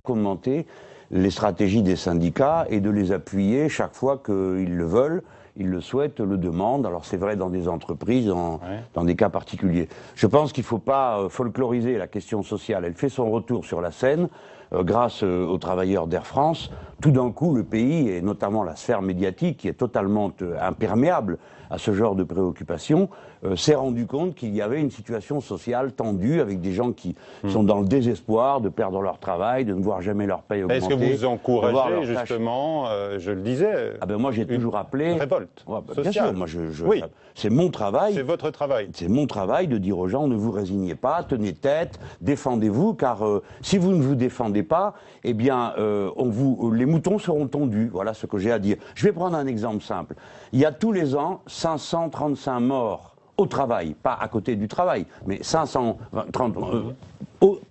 commenter les stratégies des syndicats et de les appuyer chaque fois qu'ils le veulent, ils le souhaitent, le demandent. Alors c'est vrai dans des entreprises, dans des cas particuliers. Je pense qu'il ne faut pas folkloriser la question sociale. Elle fait son retour sur la scène grâce aux travailleurs d'Air France. Tout d'un coup, le pays, et notamment la sphère médiatique, qui est totalement imperméable à ce genre de préoccupations, s'est rendu compte qu'il y avait une situation sociale tendue avec des gens qui sont dans le désespoir de perdre leur travail, de ne voir jamais leur paye augmenter. Est-ce que vous encouragez justement, je le disais, moi j'ai toujours appelé... révolte sociale. Bien sûr, moi oui. C'est mon travail. C'est votre travail. C'est mon travail de dire aux gens, ne vous résignez pas, tenez tête, défendez-vous, car si vous ne vous défendez pas, eh bien, les moutons seront tondus. Voilà ce que j'ai à dire. Je vais prendre un exemple simple. Il y a tous les ans 535 morts au travail, pas à côté du travail, mais 530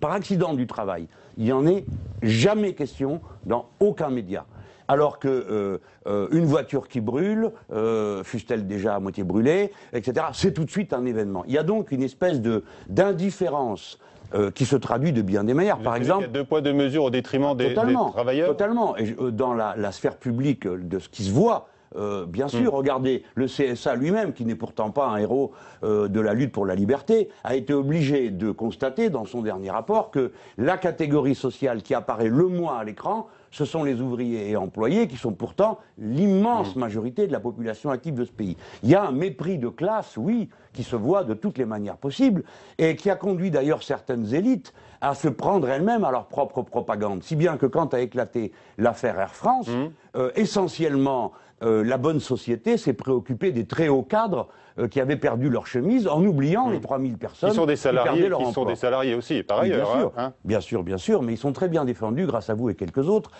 par accident du travail. Il n'y en est jamais question dans aucun média. Alors que une voiture qui brûle, fût-elle déjà à moitié brûlée, etc., c'est tout de suite un événement. Il y a donc une espèce d'indifférence qui se traduit de bien des manières. Par exemple, il y a deux poids, deux mesures au détriment des travailleurs. Totalement. Et dans la sphère publique de ce qui se voit, bien sûr, regardez, le CSA lui-même, qui n'est pourtant pas un héros de la lutte pour la liberté, a été obligé de constater dans son dernier rapport que la catégorie sociale qui apparaît le moins à l'écran, ce sont les ouvriers et employés qui sont pourtant l'immense majorité de la population active de ce pays. Il y a un mépris de classe, oui, qui se voit de toutes les manières possibles et qui a conduit d'ailleurs certaines élites à se prendre elles-mêmes à leur propre propagande. Si bien que quand a éclaté l'affaire Air France, essentiellement, la bonne société s'est préoccupée des très hauts cadres qui avaient perdu leur chemise en oubliant les 3000 personnes qui sont des salariés, leur emploi. sont des salariés aussi, par ailleurs. Bien sûr, mais ils sont très bien défendus grâce à vous et quelques autres.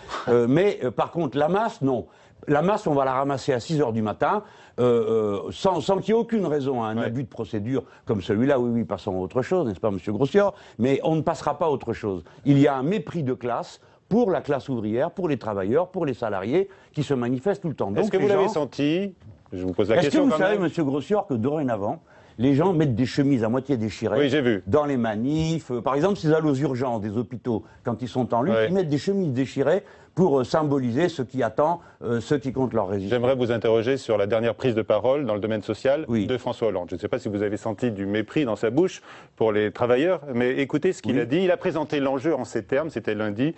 Mais par contre, la masse, non. La masse, on va la ramasser à 6 h du matin, sans qu'il y ait aucune raison à un abus de procédure comme celui-là. Oui, passons à autre chose, n'est-ce pas, Monsieur Grossior? Mais on ne passera pas à autre chose. Il y a un mépris de classe pour la classe ouvrière, pour les travailleurs, pour les salariés, qui se manifestent tout le temps. Est-ce que vous l'avez senti? Je vous pose la question. Est-ce que vous savez, Monsieur Grossior, que dorénavant, les gens mettent des chemises à moitié déchirées dans les manifs. Par exemple, s'ils allent aux urgences des hôpitaux, quand ils sont en lutte, ils mettent des chemises déchirées pour symboliser ce qui attend ceux qui comptent leur résistance. J'aimerais vous interroger sur la dernière prise de parole dans le domaine social de François Hollande. Je ne sais pas si vous avez senti du mépris dans sa bouche pour les travailleurs, mais écoutez ce qu'il a dit. Il a présenté l'enjeu en ces termes, c'était lundi,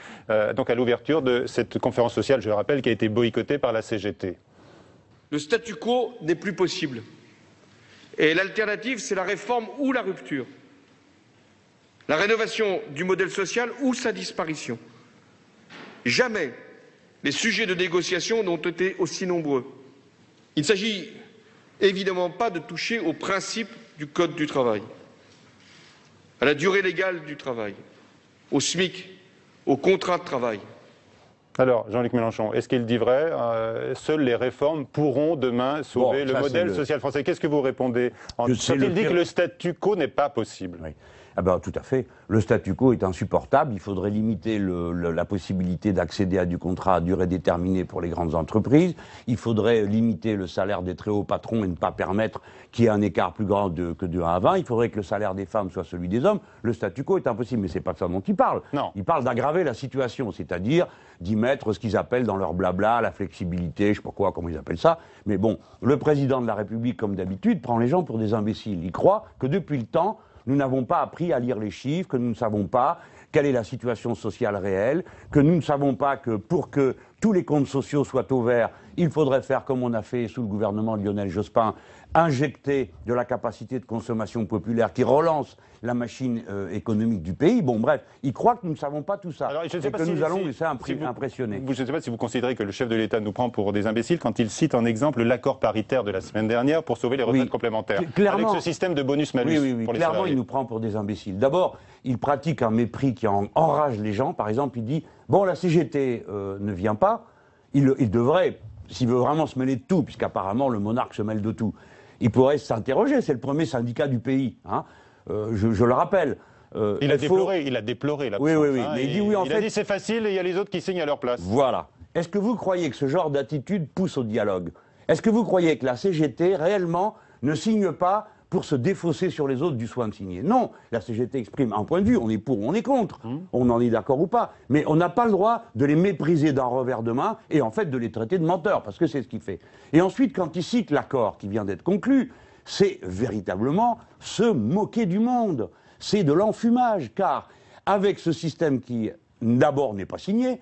donc à l'ouverture de cette conférence sociale, je le rappelle, qui a été boycottée par la CGT. Le statu quo n'est plus possible. Et l'alternative, c'est la réforme ou la rupture. La rénovation du modèle social ou sa disparition. Jamais les sujets de négociation n'ont été aussi nombreux. Il ne s'agit évidemment pas de toucher au principe du Code du travail, à la durée légale du travail, au SMIC, au contrat de travail. Alors, Jean-Luc Mélenchon, est-ce qu'il dit vrai seules les réformes pourront demain sauver le modèle social français? Qu'est-ce que vous répondez? Quand il dit que le statu quo n'est pas possible. Ah ben, tout à fait. Le statu quo est insupportable. Il faudrait limiter la possibilité d'accéder à du contrat à durée déterminée pour les grandes entreprises. Il faudrait limiter le salaire des très hauts patrons et ne pas permettre qu'il y ait un écart plus grand que de 1 à 20. Il faudrait que le salaire des femmes soit celui des hommes. Le statu quo est impossible. Mais c'est pas de ça dont il parle. Non. Il parle d'aggraver la situation, c'est-à-dire d'y mettre ce qu'ils appellent dans leur blabla la flexibilité, je sais pas quoi, comment ils appellent ça. Mais bon, le président de la République, comme d'habitude, prend les gens pour des imbéciles. Il croit que depuis le temps, nous n'avons pas appris à lire les chiffres, que nous ne savons pas quelle est la situation sociale réelle, que nous ne savons pas que pour que tous les comptes sociaux soient au vert, il faudrait faire comme on a fait sous le gouvernement de Lionel Jospin, injecter de la capacité de consommation populaire qui relance la machine économique du pays. Bon, bref, il croit que nous ne savons pas tout ça. Alors, je ne sais et pas que si, nous allons laisser impressionner. Je ne sais pas si vous considérez que le chef de l'État nous prend pour des imbéciles quand il cite en exemple l'accord paritaire de la semaine dernière pour sauver les retraites complémentaires. Clairement, avec ce système de bonus-malus pour les clairement, salariés. il nous prend pour des imbéciles. D'abord, il pratique un mépris qui enrage les gens. Par exemple, il dit, bon, la CGT ne vient pas, il devrait, s'il veut vraiment se mêler de tout, puisqu'apparemment le monarque se mêle de tout, il pourrait s'interroger, c'est le premier syndicat du pays, hein. Je le rappelle. Il a déploré l'absence. Oui. Mais il dit oui, il a dit c'est facile et il y a les autres qui signent à leur place. Voilà. Est-ce que vous croyez que ce genre d'attitude pousse au dialogue? Est-ce que vous croyez que la CGT, réellement, ne signe pas pour se défausser sur les autres du soin de signer. Non, la CGT exprime un point de vue, on est pour ou on est contre, on en est d'accord ou pas, mais on n'a pas le droit de les mépriser d'un revers de main et en fait de les traiter de menteurs, parce que c'est ce qu'il fait. Et ensuite, quand il cite l'accord qui vient d'être conclu, c'est véritablement se moquer du monde, c'est de l'enfumage, car avec ce système qui, d'abord, n'est pas signé,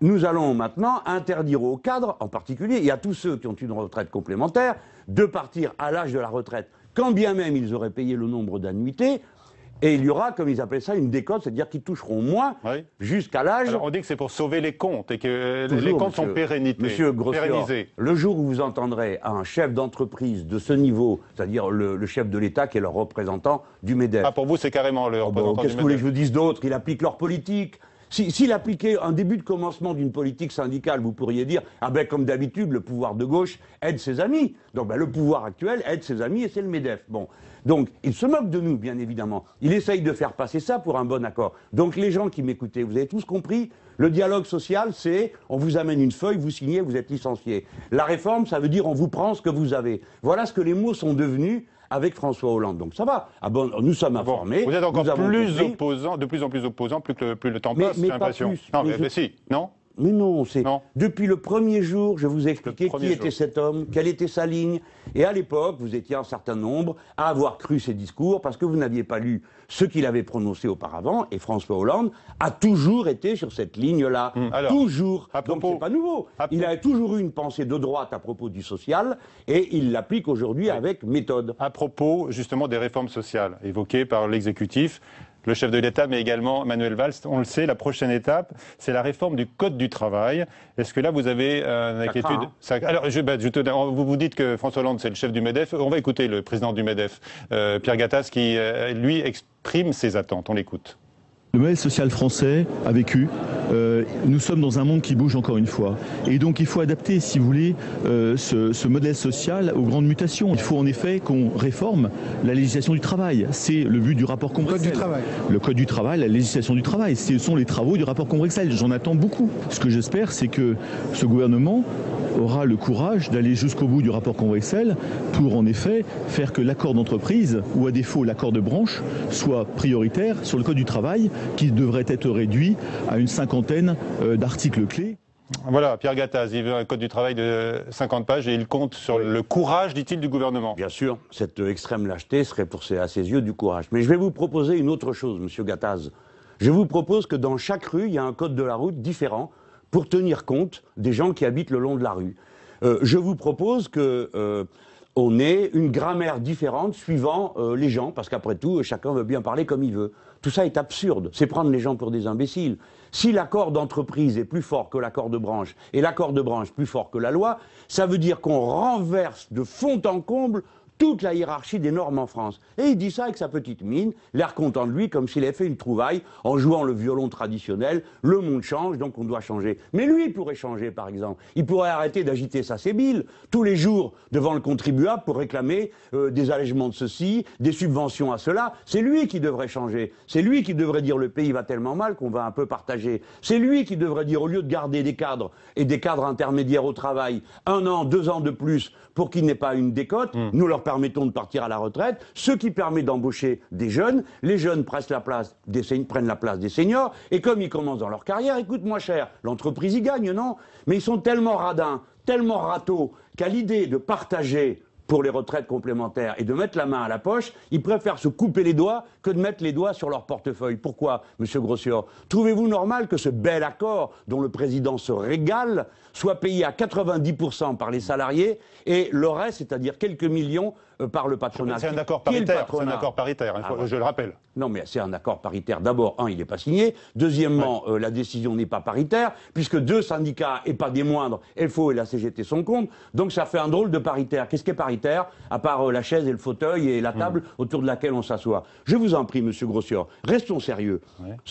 nous allons maintenant interdire aux cadres, en particulier, et à tous ceux qui ont une retraite complémentaire, de partir à l'âge de la retraite, quand bien même ils auraient payé le nombre d'annuités, et il y aura, comme ils appellent ça, une décote, c'est-à-dire qu'ils toucheront moins jusqu'à l'âge... Alors on dit que c'est pour sauver les comptes, et que les comptes sont pérennisés. Monsieur Grossior, le jour où vous entendrez un chef d'entreprise de ce niveau, c'est-à-dire le chef de l'État qui est leur représentant du MEDEF... Ah, pour vous, c'est carrément le représentant du MEDEF. Qu'est-ce que vous voulez que je vous dise d'autre? Il applique leur politique. S'il appliquait un début de commencement d'une politique syndicale, vous pourriez dire, ah ben comme d'habitude, le pouvoir de gauche aide ses amis. Donc ben, le pouvoir actuel aide ses amis et c'est le MEDEF. Bon. Donc il se moque de nous, bien évidemment. Il essaye de faire passer ça pour un bon accord. Donc les gens qui m'écoutaient, vous avez tous compris, le dialogue social, c'est on vous amène une feuille, vous signez, vous êtes licencié. La réforme, ça veut dire on vous prend ce que vous avez. Voilà ce que les mots sont devenus avec François Hollande. Donc ça va. Ah bon, nous sommes informés. Vous êtes encore plus opposant, de plus en plus opposant, plus le temps passe, j'ai l'impression. Non, mais si, non. Mais non, c'est depuis le premier jour, je vous ai expliqué qui était cet homme, quelle était sa ligne. Et à l'époque, vous étiez un certain nombre à avoir cru ses discours parce que vous n'aviez pas lu ce qu'il avait prononcé auparavant. Et François Hollande a toujours été sur cette ligne-là. Toujours. Donc c'est pas nouveau. Il a toujours eu une pensée de droite à propos du social et il l'applique aujourd'hui avec méthode. À propos justement des réformes sociales évoquées par l'exécutif, le chef de l'État, mais également Manuel Valls, on le sait, la prochaine étape, c'est la réforme du Code du travail. Est-ce que là, vous avez une inquiétude? Alors, vous dites que François Hollande, c'est le chef du MEDEF. On va écouter le président du MEDEF, Pierre Gattaz, qui, lui, exprime ses attentes. On l'écoute. Le modèle social français a vécu. Nous sommes dans un monde qui bouge encore une fois. Et donc il faut adapter, si vous voulez, ce modèle social aux grandes mutations. Il faut en effet qu'on réforme la législation du travail. C'est le but du rapport Combrexel. Le Code du travail, la législation du travail. Ce sont les travaux du rapport Combrexel. J'en attends beaucoup. Ce que j'espère, c'est que ce gouvernement aura le courage d'aller jusqu'au bout du rapport Combrexel pour en effet faire que l'accord d'entreprise, ou à défaut l'accord de branche, soit prioritaire sur le Code du travail, qui devrait être réduit à une cinquantaine d'articles clés. Voilà, Pierre Gattaz, il veut un code du travail de 50 pages et il compte sur le courage, dit-il, du gouvernement. Bien sûr, cette extrême lâcheté serait à ses yeux du courage. Mais je vais vous proposer une autre chose, monsieur Gattaz. Je vous propose que dans chaque rue, il y a un code de la route différent pour tenir compte des gens qui habitent le long de la rue. Je vous propose que... on ait une grammaire différente suivant les gens, parce qu'après tout, chacun veut bien parler comme il veut. Tout ça est absurde, c'est prendre les gens pour des imbéciles. Si l'accord d'entreprise est plus fort que l'accord de branche, et l'accord de branche plus fort que la loi, ça veut dire qu'on renverse de fond en comble toute la hiérarchie des normes en France. Et il dit ça avec sa petite mine, l'air content de lui, comme s'il avait fait une trouvaille en jouant le violon traditionnel. Le monde change, donc on doit changer. Mais lui, il pourrait changer, par exemple. Il pourrait arrêter d'agiter sa sébile tous les jours devant le contribuable pour réclamer des allègements de ceci, des subventions à cela. C'est lui qui devrait changer. C'est lui qui devrait dire le pays va tellement mal qu'on va un peu partager. C'est lui qui devrait dire, au lieu de garder des cadres et des cadres intermédiaires au travail, 1 an, 2 ans de plus pour qu'il n'ait pas une décote, nous leur permettons de partir à la retraite, ce qui permet d'embaucher des jeunes, les jeunes prennent la place des seniors, et comme ils commencent dans leur carrière, ils coûtent moins cher. L'entreprise y gagne, non? Mais ils sont tellement radins, tellement râteaux, qu'à l'idée de partager pour les retraites complémentaires et de mettre la main à la poche, ils préfèrent se couper les doigts que de mettre les doigts sur leur portefeuille. Pourquoi, monsieur Grossior? Trouvez-vous normal que ce bel accord, dont le président se régale, soit payé à 90% par les salariés et le reste, c'est-à-dire quelques millions, par le patronat? C'est un accord paritaire, je le rappelle. Non, mais c'est un accord paritaire. D'abord, il n'est pas signé. Deuxièmement, la décision n'est pas paritaire, puisque 2 syndicats, et pas des moindres, FO et la CGT, sont contre. Donc ça fait un drôle de paritaire. Qu'est-ce qui est paritaire, à part la chaise et le fauteuil et la table autour de laquelle on s'assoit? Je vous en prie, monsieur Grossior, restons sérieux.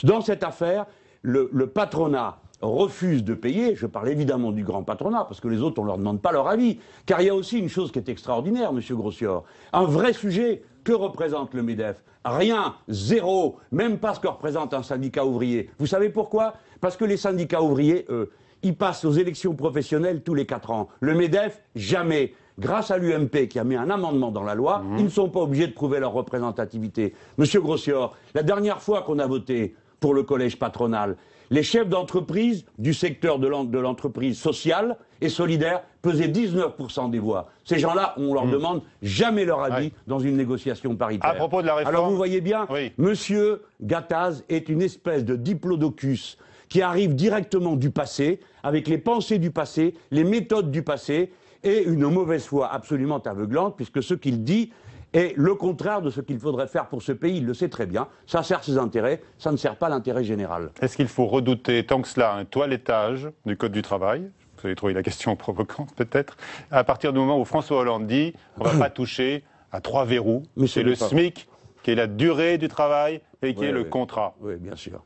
Dans cette affaire, le patronat refuse de payer, je parle évidemment du grand patronat, parce que les autres, on ne leur demande pas leur avis. Car il y a aussi une chose qui est extraordinaire, monsieur Grossior, un vrai sujet. Que représente le MEDEF? Rien, zéro, même pas ce que représente un syndicat ouvrier. Vous savez pourquoi? Parce que les syndicats ouvriers, ils passent aux élections professionnelles tous les 4 ans. Le MEDEF, jamais. grâce à l'UMP qui a mis un amendement dans la loi, ils ne sont pas obligés de prouver leur représentativité. Monsieur Grossior, la dernière fois qu'on a voté pour le collège patronal, les chefs d'entreprise du secteur de l'entreprise sociale et solidaire pesaient 19% des voix. Ces gens-là, on leur demande jamais leur avis dans une négociation paritaire. À propos de la réforme... Alors vous voyez bien, Monsieur Gattaz est une espèce de diplodocus qui arrive directement du passé, avec les pensées du passé, les méthodes du passé, et une mauvaise foi absolument aveuglante, puisque ce qu'il dit est le contraire de ce qu'il faudrait faire pour ce pays. Il le sait très bien. Ça sert ses intérêts, ça ne sert pas l'intérêt général. Est-ce qu'il faut redouter tant que cela un toilettage du Code du travail ? Vous avez trouvé la question provocante peut-être. À partir du moment où François Hollande dit on ne va pas toucher à 3 verrous, c'est le SMIC qui est la durée du travail et qui est le contrat. Oui, bien sûr.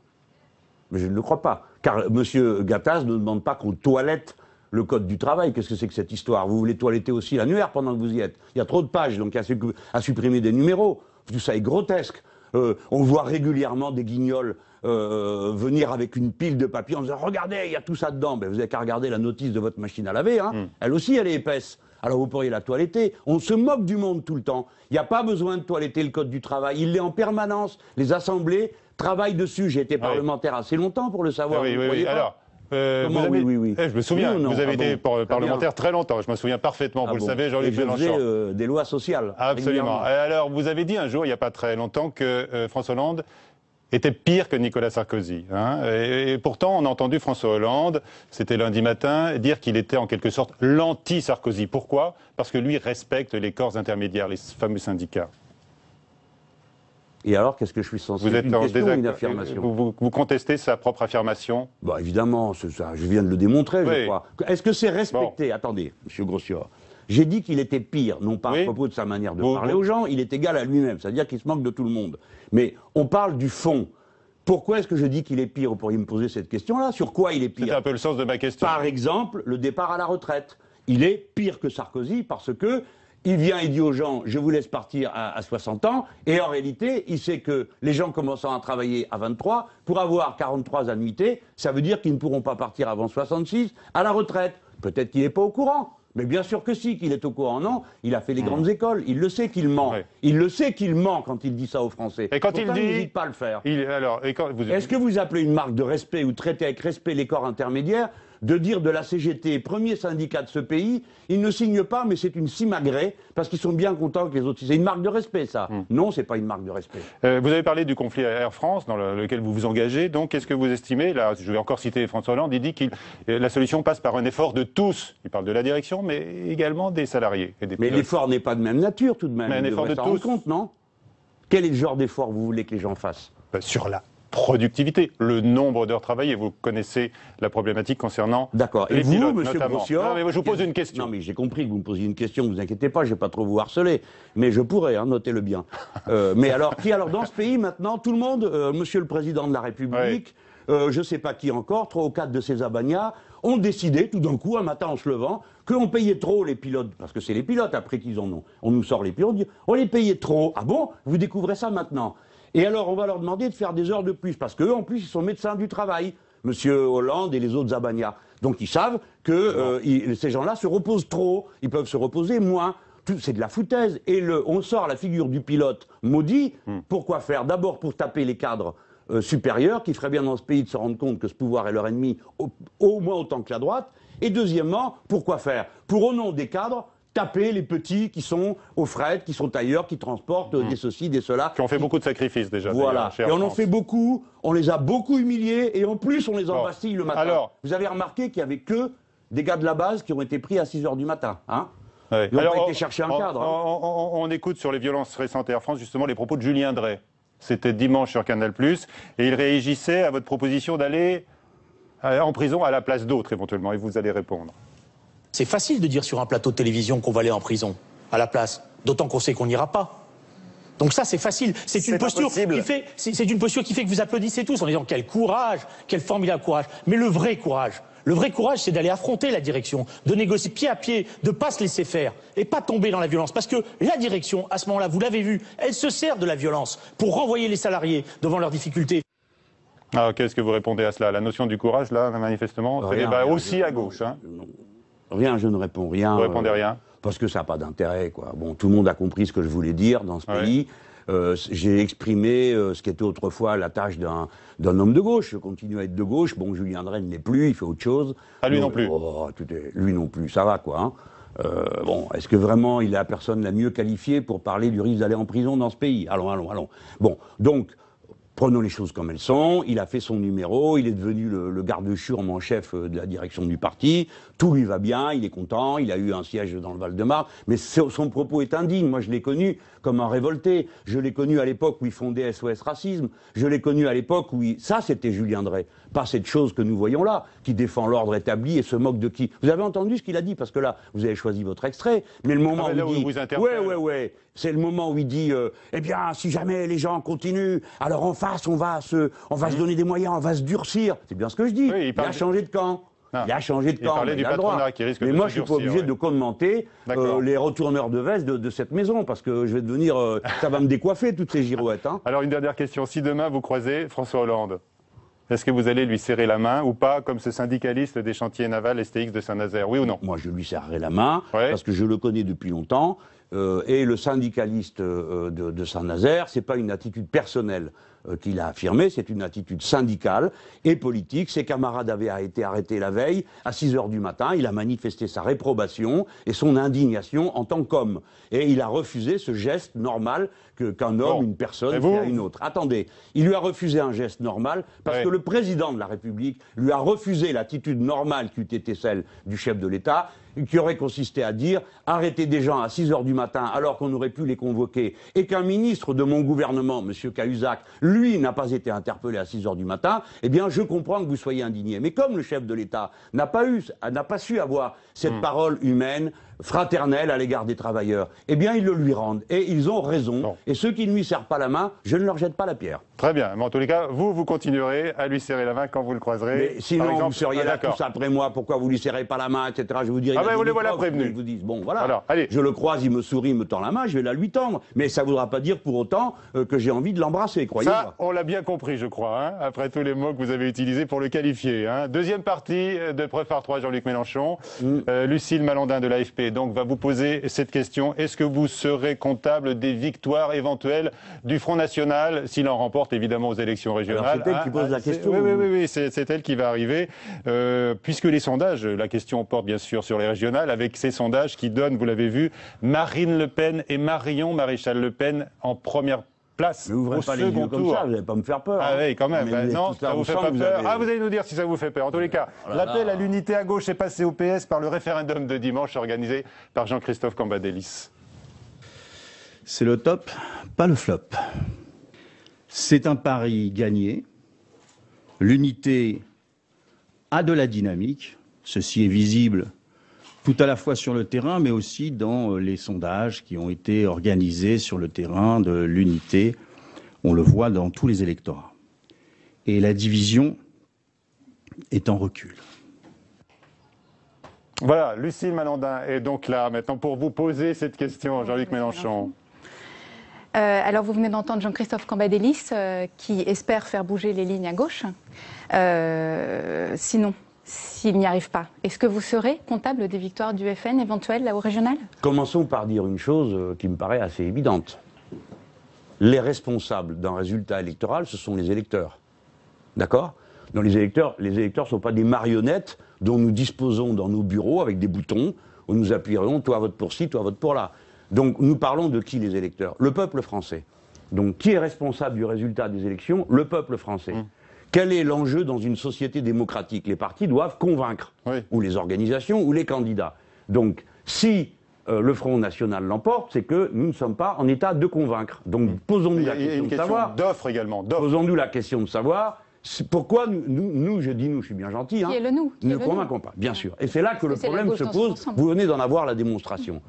Mais je ne le crois pas. Car M. Gattaz ne demande pas qu'on toilette le Code du travail. Qu'est-ce que c'est que cette histoire? Vous voulez toiletter aussi l'annuaire pendant que vous y êtes. Il y a trop de pages, donc il y a à supprimer des numéros. Tout ça est grotesque. On voit régulièrement des guignols venir avec une pile de papier en disant « Regardez, il y a tout ça dedans ». Ben, vous n'avez qu'à regarder la notice de votre machine à laver. Hein. Elle aussi, elle est épaisse. Alors vous pourriez la toiletter. On se moque du monde tout le temps. Il n'y a pas besoin de toiletter le Code du travail. Il l'est en permanence. Les assemblées travaillent dessus. J'ai été parlementaire assez longtemps pour le savoir. Oui. Alors, je me souviens, vous avez été parlementaire très longtemps. Je me souviens parfaitement, vous le savez, Jean-Luc Mélenchon. Des lois sociales. Absolument. Alors, vous avez dit un jour, il n'y a pas très longtemps, que François Hollande était pire que Nicolas Sarkozy. Hein. Et pourtant, on a entendu François Hollande, c'était lundi matin, dire qu'il était en quelque sorte l'anti-Sarkozy. Pourquoi? Parce que lui respecte les corps intermédiaires, les fameux syndicats. Et alors, qu'est-ce que je suis censé faire? Une question ou une affirmation? Vous contestez sa propre affirmation? Bah, évidemment, ça, je viens de le démontrer, je crois. Est-ce que c'est respecté? Attendez, M. Grossior. J'ai dit qu'il était pire, non pas à propos de sa manière de parler aux gens, il est égal à lui-même, c'est-à-dire qu'il se moque de tout le monde. Mais on parle du fond. Pourquoi est-ce que je dis qu'il est pire? Vous pourriez me poser cette question-là. Sur quoi il est pire? C'est un peu le sens de ma question. Par exemple, le départ à la retraite. Il est pire que Sarkozy parce que il vient et dit aux gens, je vous laisse partir à 60 ans, et en réalité, il sait que les gens commençant à travailler à 23, pour avoir 43 annuités, ça veut dire qu'ils ne pourront pas partir avant 66 à la retraite. Peut-être qu'il n'est pas au courant. Mais bien sûr que si, qu'il est au courant. Non, il a fait les grandes écoles, il le sait qu'il ment. Il le sait qu'il ment quand il dit ça aux Français. Et quand il n'hésite pas à le faire. Est-ce que vous appelez une marque de respect ou traitez avec respect les corps intermédiaires de dire de la CGT, premier syndicat de ce pays, ils ne signent pas, mais c'est une simagrée, parce qu'ils sont bien contents que les autres... C'est une marque de respect, ça. Non, c'est pas une marque de respect. Vous avez parlé du conflit Air France, dans lequel vous vous engagez. Donc, qu'est-ce que vous estimez? Là, je vais encore citer François Hollande. Il dit que la solution passe par un effort de tous. Il parle de la direction, mais également des salariés. Et des mais l'effort n'est pas de même nature, tout de même. Mais un effort de tous. Compte, non? Quel est le genre d'effort vous voulez que les gens fassent? Sur la productivité, le nombre d'heures travaillées. Vous connaissez la problématique concernant les pilotes, monsieur Grossior, non, mais je vous pose une question. Non, mais j'ai compris que vous me posiez une question, ne vous inquiétez pas, je ne vais pas trop vous harceler, mais je pourrais, hein, notez-le bien. Mais alors, dans ce pays, maintenant, tout le monde, monsieur le Président de la République, je ne sais pas qui encore, 3 ou 4 de ces abagnats, ont décidé, tout d'un coup, un matin en se levant, qu'on payait trop les pilotes, parce que c'est les pilotes après qu'ils en ont. On nous sort les pilotes, on dit, on les payait trop. Ah bon? Vous découvrez ça maintenant? Et alors, on va leur demander de faire des heures de plus, parce qu'eux, en plus, ils sont médecins du travail, Monsieur Hollande et les autres abagnats. Donc, ils savent que ces gens-là se reposent trop, ils peuvent se reposer moins. C'est de la foutaise. Et on sort la figure du pilote maudit. Pourquoi faire? D'abord, pour taper les cadres supérieurs, qui feraient bien dans ce pays de se rendre compte que ce pouvoir est leur ennemi, au moins autant que la droite. Et deuxièmement, pourquoi faire? Pour, au nom des cadres, taper les petits qui sont au fret, qui sont ailleurs, qui transportent des ceci, des cela. Qui ont fait beaucoup de sacrifices déjà. Voilà. Et on en fait beaucoup, on les a beaucoup humiliés, et en plus on les embastille le matin. Alors, vous avez remarqué qu'il n'y avait que des gars de la base qui ont été pris à 6 h du matin. Hein? Ils n'ont pas été chercher un cadre. On écoute sur les violences récentes Air France justement les propos de Julien Drey. C'était dimanche sur Canal+, et il réagissait à votre proposition d'aller en prison à la place d'autres éventuellement, et vous allez répondre. C'est facile de dire sur un plateau de télévision qu'on va aller en prison, à la place, d'autant qu'on sait qu'on n'ira pas. Donc ça, c'est facile. C'est une posture qui fait que vous applaudissez tous en disant quel courage, quel formidable courage. Mais le vrai courage, c'est d'aller affronter la direction, de négocier pied à pied, de ne pas se laisser faire et pas tomber dans la violence. Parce que la direction, à ce moment-là, vous l'avez vu, elle se sert de la violence pour renvoyer les salariés devant leurs difficultés. Alors, qu'est-ce que vous répondez à cela? La notion du courage, là, manifestement, c'est aussi à gauche. Hein. Rien, je ne réponds rien. Vous répondez rien? parce que ça n'a pas d'intérêt, quoi. Bon, tout le monde a compris ce que je voulais dire dans ce pays. J'ai exprimé ce qui était autrefois la tâche d'un homme de gauche. Je continue à être de gauche. Bon, Julien Drey ne l'est plus, il fait autre chose. Ah, lui non plus. Lui non plus, ça va, quoi. Hein. Bon, est-ce que vraiment il est la personne la mieux qualifiée pour parler du risque d'aller en prison dans ce pays? Allons. Bon, donc, prenons les choses comme elles sont. Il a fait son numéro, il est devenu le garde-churme en chef de la direction du parti. Tout lui va bien, il est content, il a eu un siège dans le Val-de-Marne. Mais son propos est indigne. Moi, je l'ai connu comme un révolté. Je l'ai connu à l'époque où il fondait SOS Racisme. Je l'ai connu à l'époque où ça, c'était Julien Drey. Pas cette chose que nous voyons là, qui défend l'ordre établi et se moque de qui. Vous avez entendu ce qu'il a dit? Parce que là, vous avez choisi votre extrait. Mais le moment où il dit... Ouais. C'est le moment où il dit, eh bien, si jamais les gens continuent, alors en face, on va se donner des moyens, on va se durcir. C'est bien ce que je dis. Oui, il a changé de camp. Il a changé de camp. Il parlait du patronat qui risque de se durcir. Mais moi, je suis pas obligé de commenter les retourneurs de veste de cette maison, parce que je vais devenir, ça va me décoiffer toutes ces girouettes. Hein. Alors une dernière question. Si demain vous croisez François Hollande, est-ce que vous allez lui serrer la main ou pas, comme ce syndicaliste des chantiers navals STX de Saint-Nazaire, oui ou non? Moi, je lui serrerai la main, parce que je le connais depuis longtemps. Et le syndicaliste de Saint-Nazaire, c'est pas une attitude personnelle qu'il a affirmée, c'est une attitude syndicale et politique. Ses camarades avaient été arrêtés la veille à 6 h du matin. Il a manifesté sa réprobation et son indignation en tant qu'homme. Et il a refusé ce geste normal qu'un homme, une personne, fait à une autre. Attendez, il lui a refusé un geste normal parce que le président de la République lui a refusé l'attitude normale qui eût été celle du chef de l'État, qui aurait consisté à dire arrêter des gens à 6 h du matin alors qu'on aurait pu les convoquer, et qu'un ministre de mon gouvernement, M. Cahuzac, lui n'a pas été interpellé à 6 h du matin, eh bien je comprends que vous soyez indigné. Mais comme le chef de l'État n'a pas su avoir cette parole humaine, fraternelle à l'égard des travailleurs, eh bien ils le lui rendent. Et ils ont raison. Et ceux qui ne lui serrent pas la main, je ne leur jette pas la pierre. Très bien. Mais en tous les cas, vous continuerez à lui serrer la main quand vous le croiserez. Mais sinon, vous seriez là tous après moi, pourquoi vous lui serrez pas la main, etc. Je vous dirais. Ah ben vous les voilà prévenus. Je vous dis, bon voilà, alors, allez. Je le croise, il me sourit, il me tend la main, je vais la lui tendre. Mais ça ne voudra pas dire pour autant que j'ai envie de l'embrasser, croyez-moi. Ça, on l'a bien compris, je crois, hein, après tous les mots que vous avez utilisés pour le qualifier. Hein. Deuxième partie de Preuve par 3, Jean-Luc Mélenchon. Lucille Malandin de l'AFP donc va vous poser cette question. Est-ce que vous serez comptable des victoires éventuelles du Front National s'il en remporte évidemment aux élections régionales? Alors c'est elle qui pose la question. Oui, c'est elle qui va arriver. Puisque les sondages, la question porte bien sûr sur les régionales, avec ces sondages qui donnent, vous l'avez vu, Marine Le Pen et Marion Maréchal Le Pen en première place. Mais ouvrez pas les yeux comme ça, vous n'allez pas me faire peur. Ah oui, quand même. Non, ça vous fait pas peur. Ah, vous allez nous dire si ça vous fait peur. En tous les cas, l'appel à l'unité à gauche est passé au PS par le référendum de dimanche organisé par Jean-Christophe Cambadélis. C'est le top, pas le flop. C'est un pari gagné. L'unité a de la dynamique. Ceci est visible tout à la fois sur le terrain, mais aussi dans les sondages qui ont été organisés sur le terrain de l'unité. On le voit dans tous les électorats. Et la division est en recul. Voilà, Lucille Malandin est donc là maintenant pour vous poser cette question, Jean-Luc Mélenchon. Alors vous venez d'entendre Jean-Christophe Cambadélis qui espère faire bouger les lignes à gauche. Sinon, s'il n'y arrive pas, est-ce que vous serez comptable des victoires du FN éventuelles là au régional? Commençons par dire une chose qui me paraît assez évidente. Les responsables d'un résultat électoral, ce sont les électeurs. D'accord? Donc les électeurs ne sont pas des marionnettes dont nous disposons dans nos bureaux avec des boutons où nous appuierons toi vote pour ci, toi vote pour là. Donc nous parlons de qui les électeurs? Le peuple français. Donc qui est responsable du résultat des élections? Le peuple français. Quel est l'enjeu dans une société démocratique? Les partis doivent convaincre, ou les organisations, ou les candidats. Donc si le Front National l'emporte, c'est que nous ne sommes pas en état de convaincre. Donc posons-nous la question de savoir. D'offre également. Posons-nous la question de savoir pourquoi nous, je dis nous, je suis bien gentil, qui est le nous, ne convainquons pas, bien sûr. Et c'est là que le problème se pose. Vous venez d'en avoir la démonstration.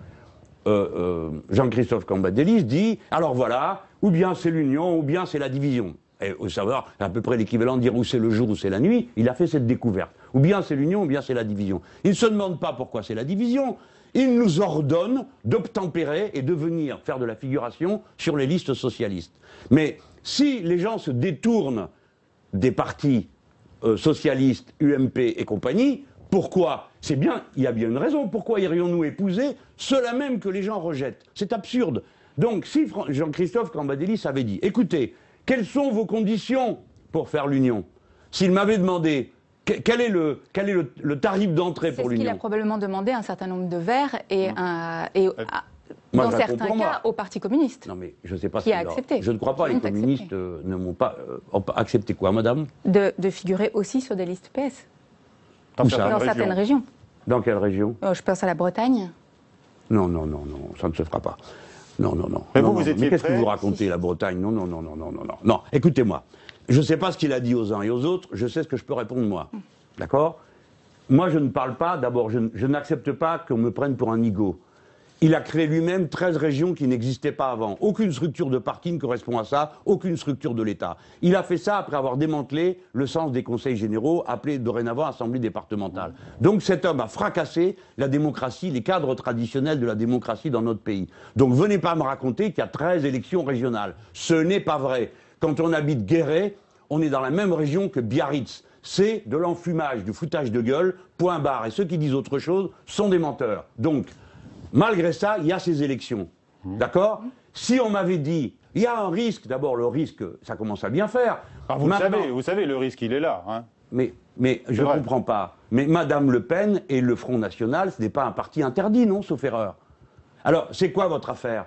Jean-Christophe Cambadélis dit, alors voilà, ou bien c'est l'union, ou bien c'est la division. Et au savoir, à peu près l'équivalent de dire où c'est le jour ou c'est la nuit, il a fait cette découverte. Ou bien c'est l'union, ou bien c'est la division. Il ne se demande pas pourquoi c'est la division, il nous ordonne d'obtempérer et de venir faire de la figuration sur les listes socialistes. Mais si les gens se détournent des partis socialistes, UMP et compagnie, Pourquoi? C'est bien, il y a bien une raison. Pourquoi irions-nous épouser ceux-là même que les gens rejettent? C'est absurde. Donc, si Jean-Christophe Cambadélis avait dit, écoutez, quelles sont vos conditions pour faire l'union? S'il m'avait demandé, quel est le tarif d'entrée pour l'union? C'est ce qu'il a probablement demandé un certain nombre de verres et dans certains cas, au Parti communiste. Non, mais je ne sais pas qui a accepté. Je ne crois pas, les communistes ne m'ont pas accepté quoi, madame? De figurer aussi sur des listes PS. Dans certaines régions. Dans quelle région? Je pense à la Bretagne. Non, ça ne se fera pas. Non. Mais vous étiez qu'est-ce que vous racontez, la Bretagne? Non. Non, écoutez-moi. Je ne sais pas ce qu'il a dit aux uns et aux autres, je sais ce que je peux répondre moi. D'accord? Moi, je ne parle pas, d'abord, je n'accepte pas qu'on me prenne pour un nigaud. Il a créé lui-même 13 régions qui n'existaient pas avant. Aucune structure de parti ne correspond à ça, aucune structure de l'État. Il a fait ça après avoir démantelé le sens des conseils généraux, appelés dorénavant assemblées départementales. Donc cet homme a fracassé la démocratie, les cadres traditionnels de la démocratie dans notre pays. Donc venez pas me raconter qu'il y a 13 élections régionales. Ce n'est pas vrai. Quand on habite Guéret, on est dans la même région que Biarritz. C'est de l'enfumage, du foutage de gueule, point barre. Et ceux qui disent autre chose sont des menteurs. Donc, malgré ça, il y a ces élections. D'accord? Si on m'avait dit, il y a un risque, d'abord le risque, ça commence à bien faire. Alors vous savez, le risque, il est là. Hein. Mais je ne comprends pas. Mais Madame Le Pen et le Front National, ce n'est pas un parti interdit, non, sauf erreur. Alors, c'est quoi votre affaire?